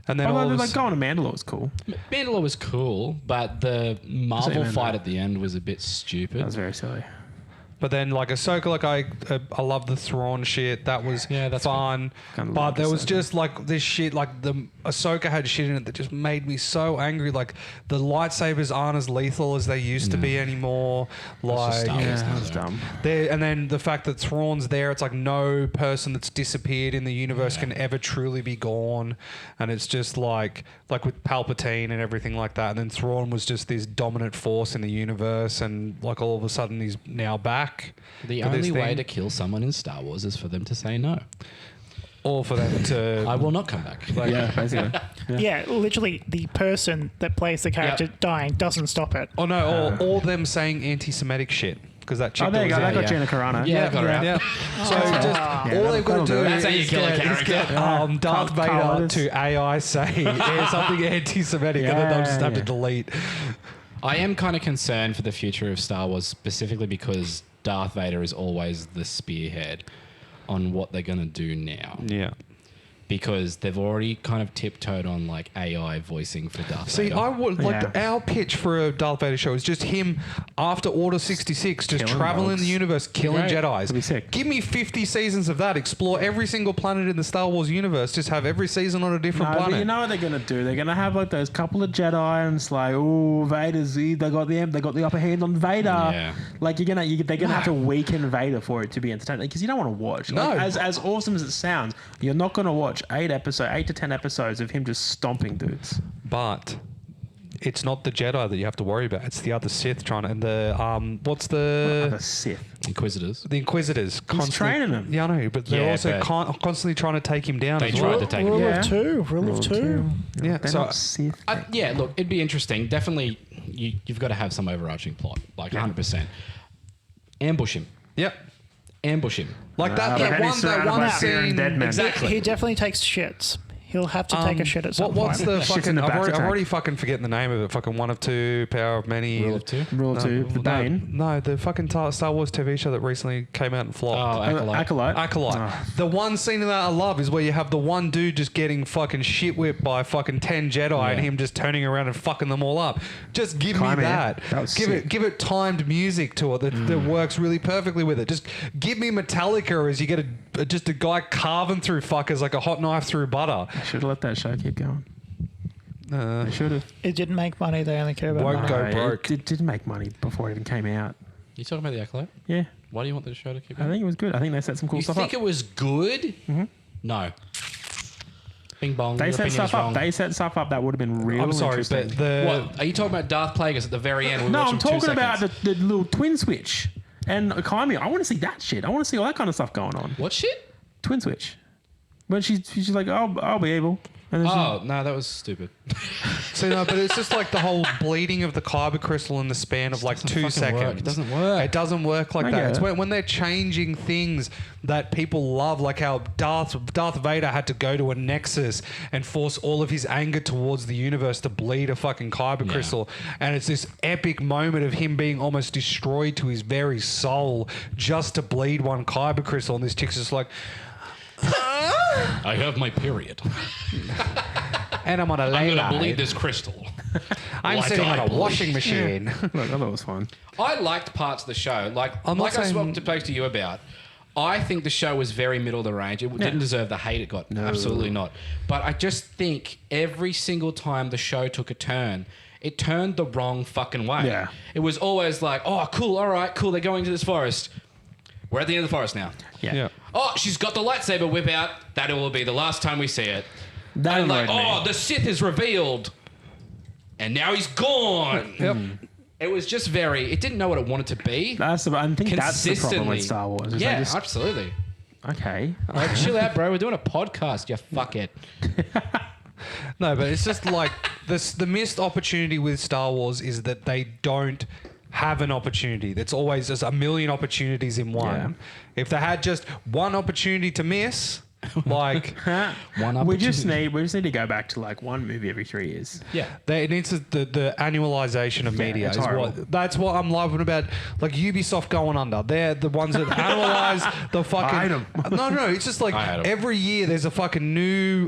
And then all Although, of a like, sudden, going to Mandalore was cool. Mandalore was cool, but the Marvel Mando. fight at the end was a bit stupid. That was very silly. but then like Ahsoka, like I love the Thrawn shit. That was Yeah, that's fun. Kinda But like there was Ahsoka. just like this shit, like the Ahsoka had shit in it that just made me so angry. Like the lightsabers aren't as lethal as they used to be anymore. just Like Star Wars. Yeah, now, that was though. dumb. and then the fact that Thrawn's there, it's like no person that's disappeared in the universe can ever truly be gone, and it's just like with Palpatine and everything like that. And then Thrawn was just this dominant force in the universe, and like all of a sudden he's now back. The for this only way thing. to kill someone in Star Wars is for them to say no. or for them to I will not come back. Yeah, basically. Yeah, literally, the person that plays the character dying doesn't stop it. oh no, or them saying anti-Semitic shit because that chick. Oh, there you that go. was That there. got Gina Carano. Yeah, got her out. Yeah. So just all they've got to that'll do do it. That's how you is kill a get, character. Darth Carl Vader Weathers. to AI say something anti-Semitic, and then they'll just have to Yeah. delete. I am kind of concerned for the future of Star Wars, specifically because Darth Vader is always the spearhead on what they're going to do now. Yeah. Because they've already kind of tiptoed on like AI voicing for Darth See, Vader. I would like Yeah. our pitch for a Darth Vader show is just him after Order 66, just Killing traveling bugs. the universe, killing Great. Jedis. That'd be sick. Give me 50 seasons of that. Explore every single planet in the Star Wars universe. Just have every season on a different No, planet. but you know what they're gonna do? They're gonna have like those couple of Jedi, and it's like, oh, Vader's they got the upper hand on Vader. Yeah. Like they're gonna have to weaken Vader for it to be entertaining because you don't want to watch. Like, No. as awesome as it sounds, you're not gonna watch 8 to 10 episodes of him just stomping dudes. But it's not the Jedi that you have to worry about. It's the other Sith trying to. And the what's The the Sith. Inquisitors. the Inquisitors? training them. Yeah, I know, but they're Yeah, also but- constantly trying to take him down. They as tried well. to take Rule him Yeah. of two. Rule of two. Yeah, They're so- not Sith. Yeah, look, it'd be interesting. Definitely, you've got to have some overarching plot, like 100%. Ambush him. Yep. Ambush him. Like that, but that then he's one, that surrounded one by fear and scene. dead men. Exactly. He definitely takes shits. He'll have to take a shit at some What's point. the Shit's fucking? in the I'm back already, I'm attack. already fucking forgetting the name of it. Fucking one of two, power of many. Rule of two. Rule of two. The Bane. No, the fucking Star Wars TV show that recently came out and flopped. Oh, Acolyte. Acolyte. Acolyte. Oh. The one scene of that I love is where you have the one dude just getting fucking shit whipped by fucking 10 Jedi and him just turning around and fucking them all up. Just give me Climax. that. That was give sick. it timed music to it that works really perfectly with it. Just give me Metallica as you get just a guy carving through fuckers like a hot knife through butter. Should have let that show keep going. They should have. It didn't make money. They only care about Won't money. go broke. It did make money before it even came out. You talking about the Acolyte? Yeah, Why do you want the show to keep I going? think it was good. I think they set some cool You stuff think up. it was good? Mm-hmm. No. Bing bong. They your set opinion's stuff wrong. up. They set stuff up that would have been real I'm sorry, interesting. but the What? Are you talking about Darth Plagueis at the very end? We No, watched I'm him 2 talking about seconds. the little twin switch and Kaimi. I want to see that shit. I want to see all that kind of stuff going on. What shit? Twin switch. When she's like, I'll be able. And then Oh, no, that was stupid. see, no, but it's just like the whole bleeding of the kyber crystal in the span of like 2 fucking seconds. work. It doesn't work. It doesn't work like I that. get It's it. when they're changing things that people love, like how Darth Vader had to go to a nexus and force all of his anger towards the universe to bleed a fucking kyber crystal, and it's this epic moment of him being almost destroyed to his very soul just to bleed one kyber crystal, and this chick's just like, I have my period. and I'm on a I'm lay going to bleed this crystal. I'm like sitting I on a bleed. washing machine. Look, I thought it was fun. I liked parts of the show. I'm not Like I saying- spoke to you about. I think the show was very middle of the range. It didn't deserve the hate it got. No. Absolutely not. But I just think every single time the show took a turn, it turned the wrong fucking way. Yeah. It was always like, oh, cool, all right, cool. They're going to this forest. We're at the end of the forest now. Yeah. Oh, she's got the lightsaber whip out. That will be the last time we see it. That And like, annoyed me. oh, the Sith is revealed. And now he's gone. Yep. It was just very, it didn't know what it wanted to be. I think that's the problem with Consistently. Star Wars. is they Yeah, just- absolutely. okay. Like, chill out, bro. We're doing a podcast. You fuck it. No, but it's just like this. The missed opportunity with Star Wars is that they don't have an opportunity. That's always just a million opportunities in one. Yeah. If they had just one opportunity to miss, like We just need to go back to like one movie every 3 years. Yeah. it needs the annualization of Yeah, media. it's Is horrible. that's what I'm loving about like Ubisoft going under. They're the ones that analyze the fucking. I hate 'em. No, it's just like I hate 'em. every year there's a fucking new.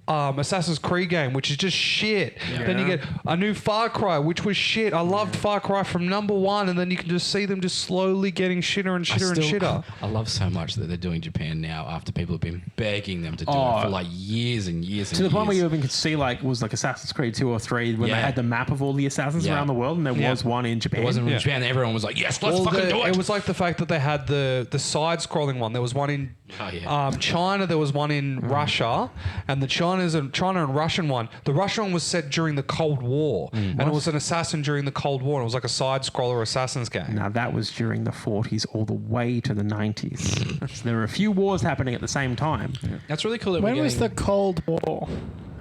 Assassin's Creed game, which is just shit. Then you get a new Far Cry, which was shit. I loved Far Cry from number 1, and then you can just see them just slowly getting shitter and shitter and shitter. I love so much that they're doing Japan now after people have been begging them to do Oh. it for like years and years and To the point where years. you even could see like was like Assassin's Creed 2 or 3 when Yeah. they had the map of all the assassins Yeah. around the world, and there Yeah. was one in Japan. It wasn't Yeah. in Japan. Everyone was like, yes, let's Well, fucking do it. It was like the fact that they had the side-scrolling one. There was one in Oh, yeah. China. There was one in Russia, and the China and Russian one. The Russian one was set during the Cold War, and it was an assassin during the Cold War. And it was like a side-scroller assassin's game. Now that was during the 40s all the way to the 90s. So there were a few wars happening at the same time. That's really cool that When we're was the getting... Cold War?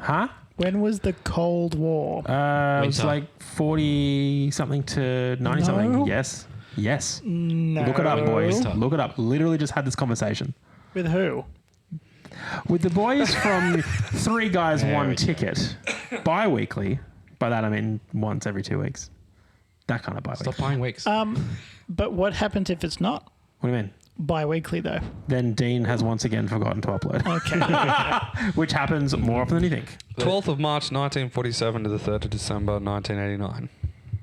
Huh? When was the Cold War? It was Winter. like 40 something to 90 something. No. Yes. Yes. No. Look it up, boys. Winter. Look it up. Literally just had this conversation. With who? With the boys from Three Guys, There One we go. Ticket, bi-weekly. By that I mean once every 2 weeks. That kind of bi-weekly. Stop buying weeks. But what happens if it's not What do you mean? bi-weekly though? Then Dean has once again forgotten to upload, Okay. which happens more often than you think. 12th of March 1947 to the 3rd of December 1989.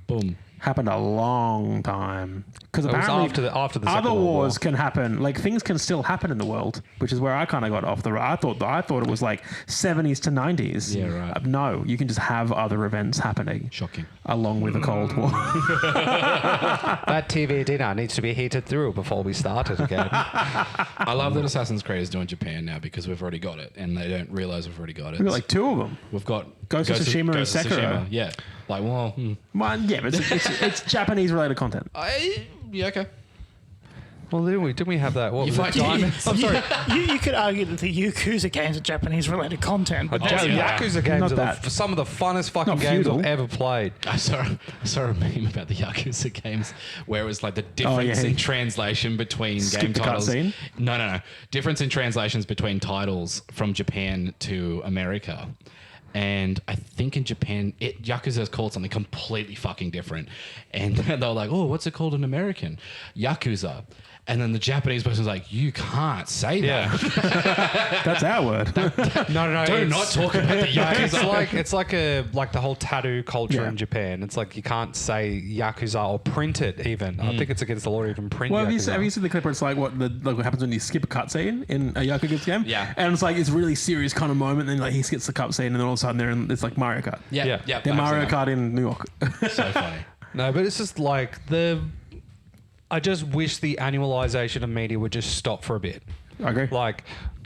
Boom. Happened a long time because It was apparently after the other Second World wars War. can happen. Like things can still happen in the world, which is where I kind of got off the. I thought it was like 70s to 90s. Yeah, right. No, you can just have other events happening Shocking. along with the Cold War. That TV dinner needs to be heated through before we start it again. I love that Assassin's Creed is doing Japan now because we've already got it and they don't realize we've already got it. We've got like 2 of them. We've got Ghost of Tsushima and Ghost of Sekiro. Tsushima. Yeah. Like, well, Well, yeah, but it's Japanese related content. yeah, okay. Well, didn't we have that? What You was fight it? diamonds. I'm sorry. you could argue that the Yakuza games are Japanese-related content, but Oh, yeah. Yakuza games Not are that. some of the funnest fucking Not games feudal. I've ever played. I saw a meme about the Yakuza games where it was like the difference yeah. in translation between Skip game the titles. cutscene? No. Difference in translations between titles from Japan to America. And I think in Japan, Yakuza is called something completely fucking different. And they were like, oh, what's it called in American? Yakuza. And then the Japanese person's like, you can't say that. That's our word. No. Do not talk about the Yakuza. It's like the whole tattoo culture Yeah. in Japan. It's like you can't say Yakuza or print it even. I think it's against the law to even print Well, Yakuza. have you seen the clip where it's like what happens when you skip a cutscene in a Yakuza game? Yeah. And it's like this really serious kind of moment, and then like he skips the cutscene, and then all of a sudden it's like Mario Kart. Yeah. Yeah. They're I Mario understand Kart in New York. that. So funny. No, but it's just like I just wish the annualization of media would just stop for a bit. I agree. Like,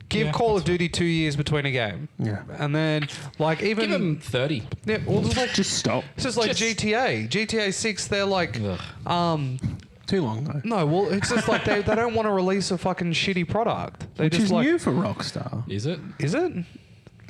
give Yeah, Call of Duty 2 years between a game. Yeah. And then, like, even... Give him 30. Yeah, well, it's like, Just stop. it's just like GTA. GTA 6, they're like... Ugh. Too long though. No, well, it's just like they don't want to release a fucking shitty product. They Which just is like... new for Rockstar. Is it? Is it?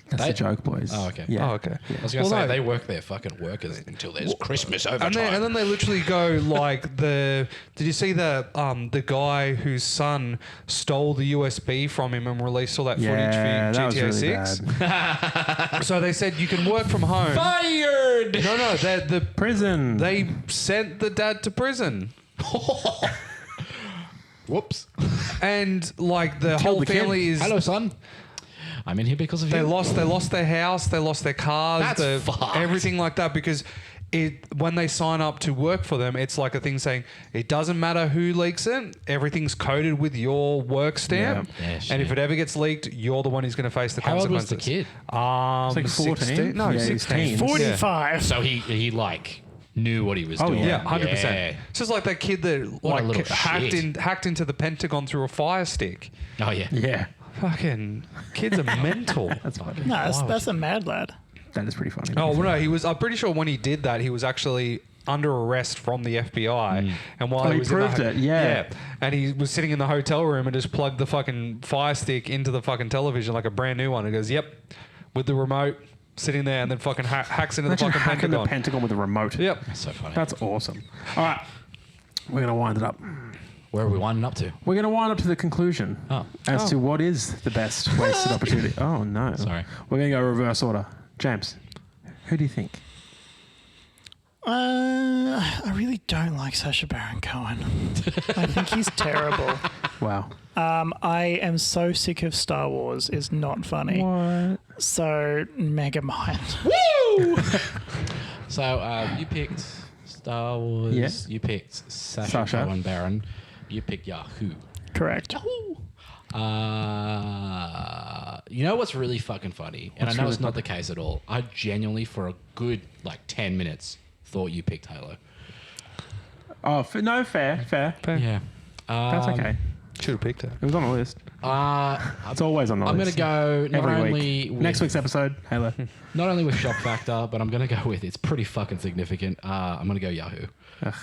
That's They- the joke, boys. Oh, okay. Yeah. Oh, okay. I was going to Well, say, no. they work their fucking workers until there's Christmas overtime. And then they literally go like the. Did you see the guy whose son stole the USB from him and released all that Yeah, footage that was for GTA really 6? bad. So they said you can work from home. Fired! No, Prison. they sent the dad to prison, Whoops. and like the Killed whole the kid. family is. Hello, son. I'm in here because of They you. lost their house, they lost their cars, That's fucked. everything like that because when they sign up to work for them, it's like a thing saying it doesn't matter who leaks it, everything's coded with your work stamp, Yeah. Yeah, and shit. if it ever gets leaked, you're the one who's going to face the How old was consequences. the kid? It's like 14? 16? No, Yeah, he's 16. teens. 45. So he like knew what he was Oh, doing. Yeah, 100%. Yeah. It's just like that kid that What a like little shit. hacked into the Pentagon through a fire stick. Oh yeah. Yeah. Fucking kids are mental. That's funny. No, that's a mad lad. That is pretty funny. Oh well, no, he was. I'm pretty sure when he did that, he was actually under arrest from the FBI. And while Oh, he he was in proved the, it, yeah. and he was sitting in the hotel room and just plugged the fucking fire stick into the fucking television like a brand new one. And goes, "Yep," with the remote sitting there, and then fucking hacks into Imagine the fucking hacking Pentagon. the Pentagon with a remote. Yep. That's so funny. That's awesome. All right. We're going to wind it up. Where are we winding up to? We're going to wind up to the conclusion Oh. as to what is the best wasted opportunity. Oh, no. Sorry. We're going to go reverse order. James, who do you think? I really don't like Sacha Baron Cohen. I think he's terrible. Wow. I am so sick of Star Wars. Is not funny. What? So Megamind. Woo! So you picked Star Wars. Yeah. You picked Sacha Sacha. Cohen Baron. You picked Yahoo. Correct. You know what's really fucking funny? And What's I know really it's not the case at all. I genuinely, for a good 10 minutes, thought you picked Halo. Oh, no, fair. Yeah. That's okay. Should have picked it. It was on the list. It's always on the I'm going list. to go not Every only week. with, Next week's episode, Halo. not only with shock factor, but I'm going to go with it's pretty fucking significant. I'm going to go Yahoo. Ugh,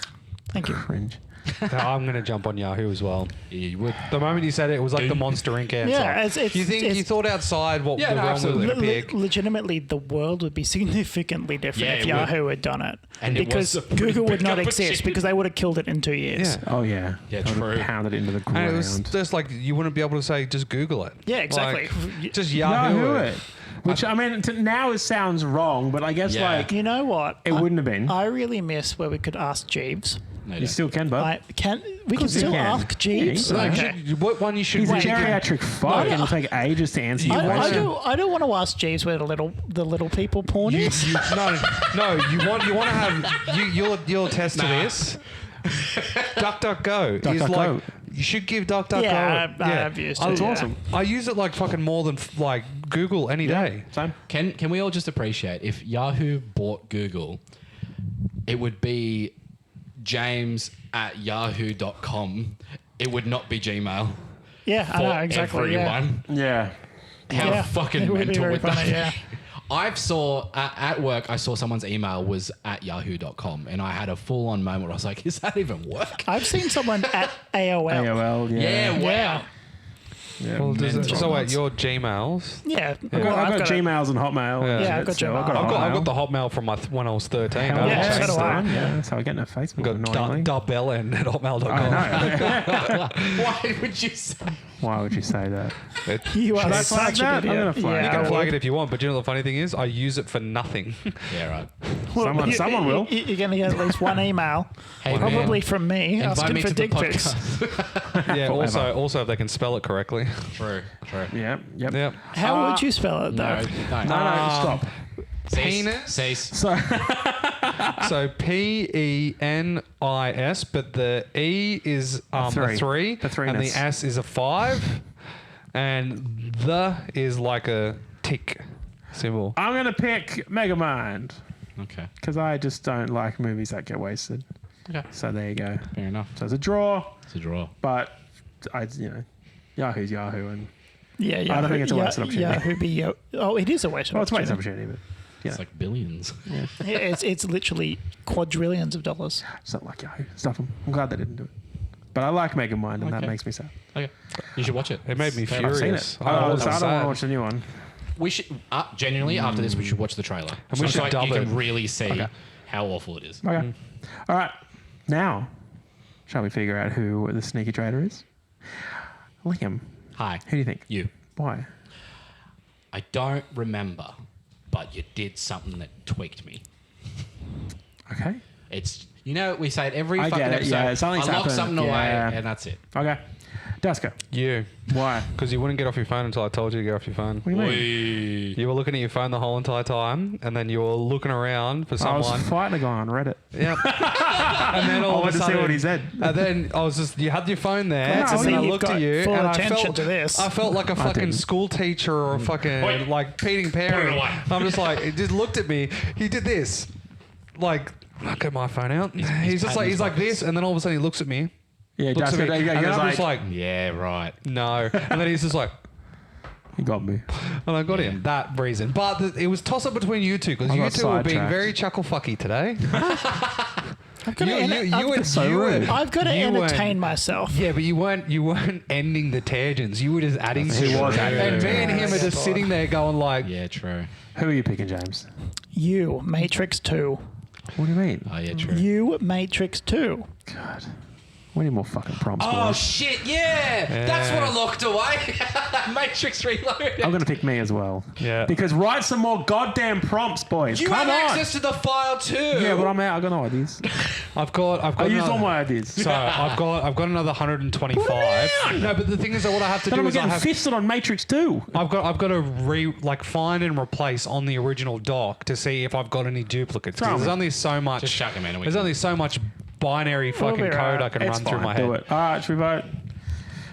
Thank you. cringe. I'm going to jump on Yahoo as well. You would. The moment you said it, it was like the Monster Inc. answer. Yeah, it's you think you thought outside what Yeah, the no, realm was absolutely. going to pick? Legitimately, the world would be significantly different Yeah, if it Yahoo had done it. And it because was a pretty Google would big not exist competition. because they would have killed it in 2 years. Yeah. Oh, yeah. Yeah, I would've true. pounded it into the ground. And it was just like you wouldn't be able to say just Google it. Yeah, exactly. Like, just Yahoo, Yahoo it. Which, I mean, now it sounds wrong, but I guess, Yeah. like, You know what? it wouldn't have been. I really miss where we could ask Jeeves. No, You still can, bud. We can course you still can. ask Jeeves. Yeah, you Like, Okay. what one you should He's a wait. geriatric fuck, and it'll take ages to answer your I question. don't want to ask Jeeves where the little people porn You, is. you, no, you want to have you'll attest to this. DuckDuckGo is DuckDuckGo. like you should give DuckDuckGo. Yeah, I've used it. It's yeah. awesome. I use it like fucking more than like Google any day. Same. Can we all just appreciate if Yahoo bought Google, it would be James at yahoo.com. It would not be Gmail. Yeah, For I know exactly. Yeah. everyone. Yeah. How Yeah, fucking it would be mental very would funny, that be? yeah. I've saw at work. I saw someone's email was at yahoo.com, and I had a full on moment where I was like, "Is that even work?" I've seen someone at AOL. AOL, yeah. Yeah, wow. Yeah. Yeah. Well, Mental. so wait, your Gmails? Yeah. I've got Gmails and Hotmail. Yeah. and Yeah, I've shit, got so Gmail. I've got the Hotmail. Hotmail from when I was 13. Hell I yeah, haven't so changed do it. I. Yeah, that's how I get into Facebook. I've got annoyingly. Darbellen at hotmail.com. I know. Why would you say? Why would you say that? You are Should I flag such an that? I'm idiot. gonna flag yeah, it. You I can would. flag it if you want, but you know the funny thing is, I use it for nothing. Yeah, right. Well, Someone will. You're going to get at least one email, Hey, probably man, from me, invite asking me for to the dick pics. podcast. Yeah. Forever. Also, if they can spell it correctly. True. Yeah. Yep. Yep. How would you spell it, though? No, No, stop. Penis. Cease. So, So PENIS, but the E is a Three. 3, The and threeness. the S is a 5, and the is like a tick symbol. I'm going to pick Megamind Okay. because I just don't like movies that get wasted. Okay. So there you go. Fair enough. So it's a draw, It's a draw. but Yahoo's Yahoo, and Yeah, Yahoo, I don't think it's a wasted opportunity. Yahoo be it is a wasted well, it's a waste opportunity. opportunity, but It's like billions. It's literally quadrillions of dollars. it's not like Yahoo. Stuff them. I'm glad they didn't do it. But I like Megamind, and that Okay. makes me sad. Okay. You should watch it. It made me Fair enough. I've furious. seen it. I don't want to watch the new one. We should genuinely after this we should watch the trailer. And we should you dub can it. really see how awful it is. Okay. All right. Now, shall we figure out who the sneaky trader is? Liam, Hi. who do you think? You. Why? I don't remember, but you did something that tweaked me. Okay. It's we say it every I fucking get it, episode. yeah, something's I lock happened, something yeah. away and that's it. Okay. Daska, You. why? Because you wouldn't get off your phone until I told you to get off your phone. What do you mean? You were looking at your phone the whole entire time, and then you were looking around for I someone. was fighting a guy on Reddit. Yep. And then all I of a wanted to see sudden, what he said. And then I was just, you had your phone there, Glad to and see then I you've looked at got you, full and I attention felt, to this. I felt like a fucking didn't. school teacher or a fucking Oi. like Peting parent. away. I'm just like, he just looked at me. He did this, like, I get my phone out. He's just patting like, his he's like pockets. this, and then all of a sudden he looks at me, Yeah, looks at me, Daska, he and then goes I'm just like, Yeah, right. no, and then he's just like. he got me. And I got him that reason. But it was toss up between you two because I you got two were being sidetracked. very chuckle fucky today. I've got to so rude. I've got to you weren't- entertain myself. Yeah, but you weren't ending the tangents. You were just adding to He it. was adding And to me it. and him are just sitting there going like, Yeah, true. Who are you picking, James? You, Matrix 2. What do you mean? Oh yeah, true. You, Matrix 2. God. We need more fucking prompts. Oh boys. shit, yeah. That's what I locked away. Matrix Reloaded. I'm going to pick me as well. Yeah. Because write some more goddamn prompts, boys. You Come have on. access to the file too. Yeah, but I'm out. I got no ideas. I've got I used another- all my ideas. So I've got another 125. down. No, but the thing is that what I have to Then do I'm is I getting have fisted on Matrix 2. I've got to find and replace on the original doc to see if I've got any duplicates. 'Cause Throw There's me. only so much. Just chuck 'em in and we There's can- only so much binary fucking be code right. I can It's run through fine. my head. Do it. All right, should we vote?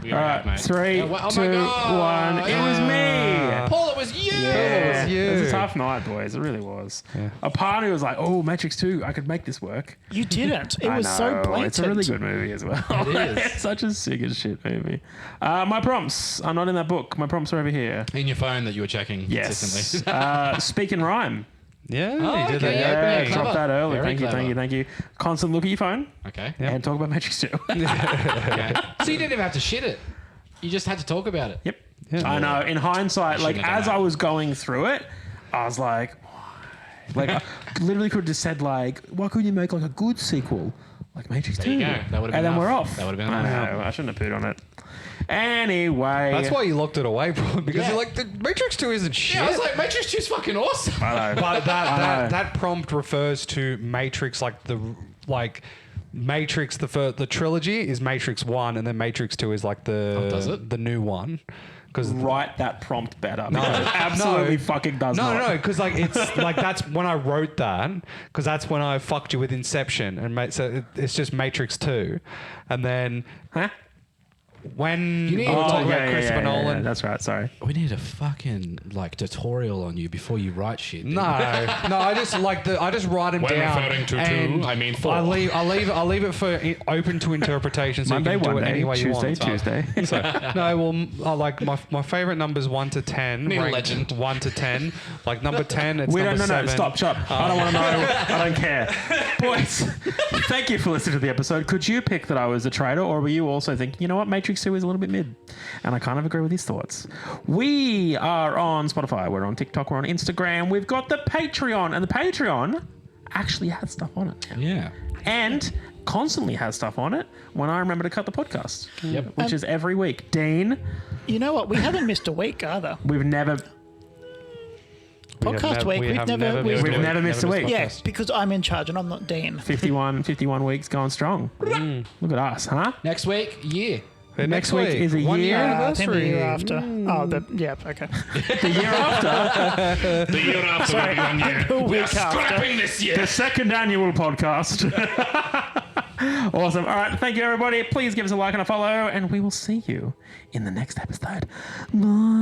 We All are right, out, mate. 3, Oh, my 2, God. 1. It was me. Paul, it was you. Yeah, was you. It was a tough night, boys. It really was. Yeah. A part of me was like, "Oh, Matrix 2, I could make this work." You didn't. It I was so know, blatant. It's a really good movie as well. It is. It's such a sick as shit movie. My prompts are not in that book. My prompts are over here. In your phone that you were checking Yes. consistently. Speak and rhyme. Yeah, Oh, you did okay, that. yeah, Yeah, very drop clever. that early. Very Thank you, clever. thank you, thank you. Constant look at your phone Okay. and talk about Matrix 2. Okay. So you didn't even have to shit it. You just had to talk about it. Yep. Yeah. I know. In hindsight, like Shouldn't have done as that. I was going through it, I was like, why? Like, I literally could have just said like, why couldn't you make like a good sequel, like Matrix 2? you go. That would have been and then enough. we're off. That would have been I enough. know. I shouldn't have pooed on it. Anyway, That's why you locked it away, bro. Because Yeah. you're like, the Matrix 2 isn't shit. Yeah, I was like, Matrix 2 is fucking awesome. I know. But I know. that prompt refers to Matrix, Matrix. The trilogy is Matrix 1, and then Matrix 2 is like does it? the new one. Because Write that prompt better. No, it absolutely fucking does not. no, because like it's like that's when I wrote that, because that's when I fucked you with Inception, and so it's just Matrix 2, and then Huh? when You need we to were talk talking about yeah, Christopher yeah, yeah, Nolan. that's right. Sorry. We need a fucking tutorial on you before you write shit. No, I just I just write them When down. referring to and two, I mean four. I leave it for open to interpretation, so Monday, you can do one it day. any way you Tuesday, want. Tuesday. No, well, I like my favorite numbers 1 to 10. Need a ranked legend. 1 to 10. Like number 10, it's We number don't. No, 7. stop. I don't want to know. I don't care. Boys, thank you for listening to the episode. Could you pick that I was a traitor, or were you also thinking, you know what, Matrix 2 is a little bit mid? And I kind of agree with his thoughts. We are on Spotify. We're on TikTok. We're on Instagram. We've got the Patreon, and the Patreon actually has stuff on it. Yeah. And constantly has stuff on it when I remember to cut the podcast. Yep. Which is every week. Dean, You know what? We haven't missed a week either. we've never Podcast week. We've never missed a week. Yeah, because I'm in charge and I'm not Dean. 51 weeks going strong. Look at us, huh? Next week, year. Next week is a 1 year. year I think the year anniversary. after. Oh, okay. The year after, The year after Sorry, will be 1 year. the We are week after. scrapping this year. the second annual podcast. Awesome. All right. Thank you, everybody. Please give us a like and a follow, and we will see you in the next episode. Bye.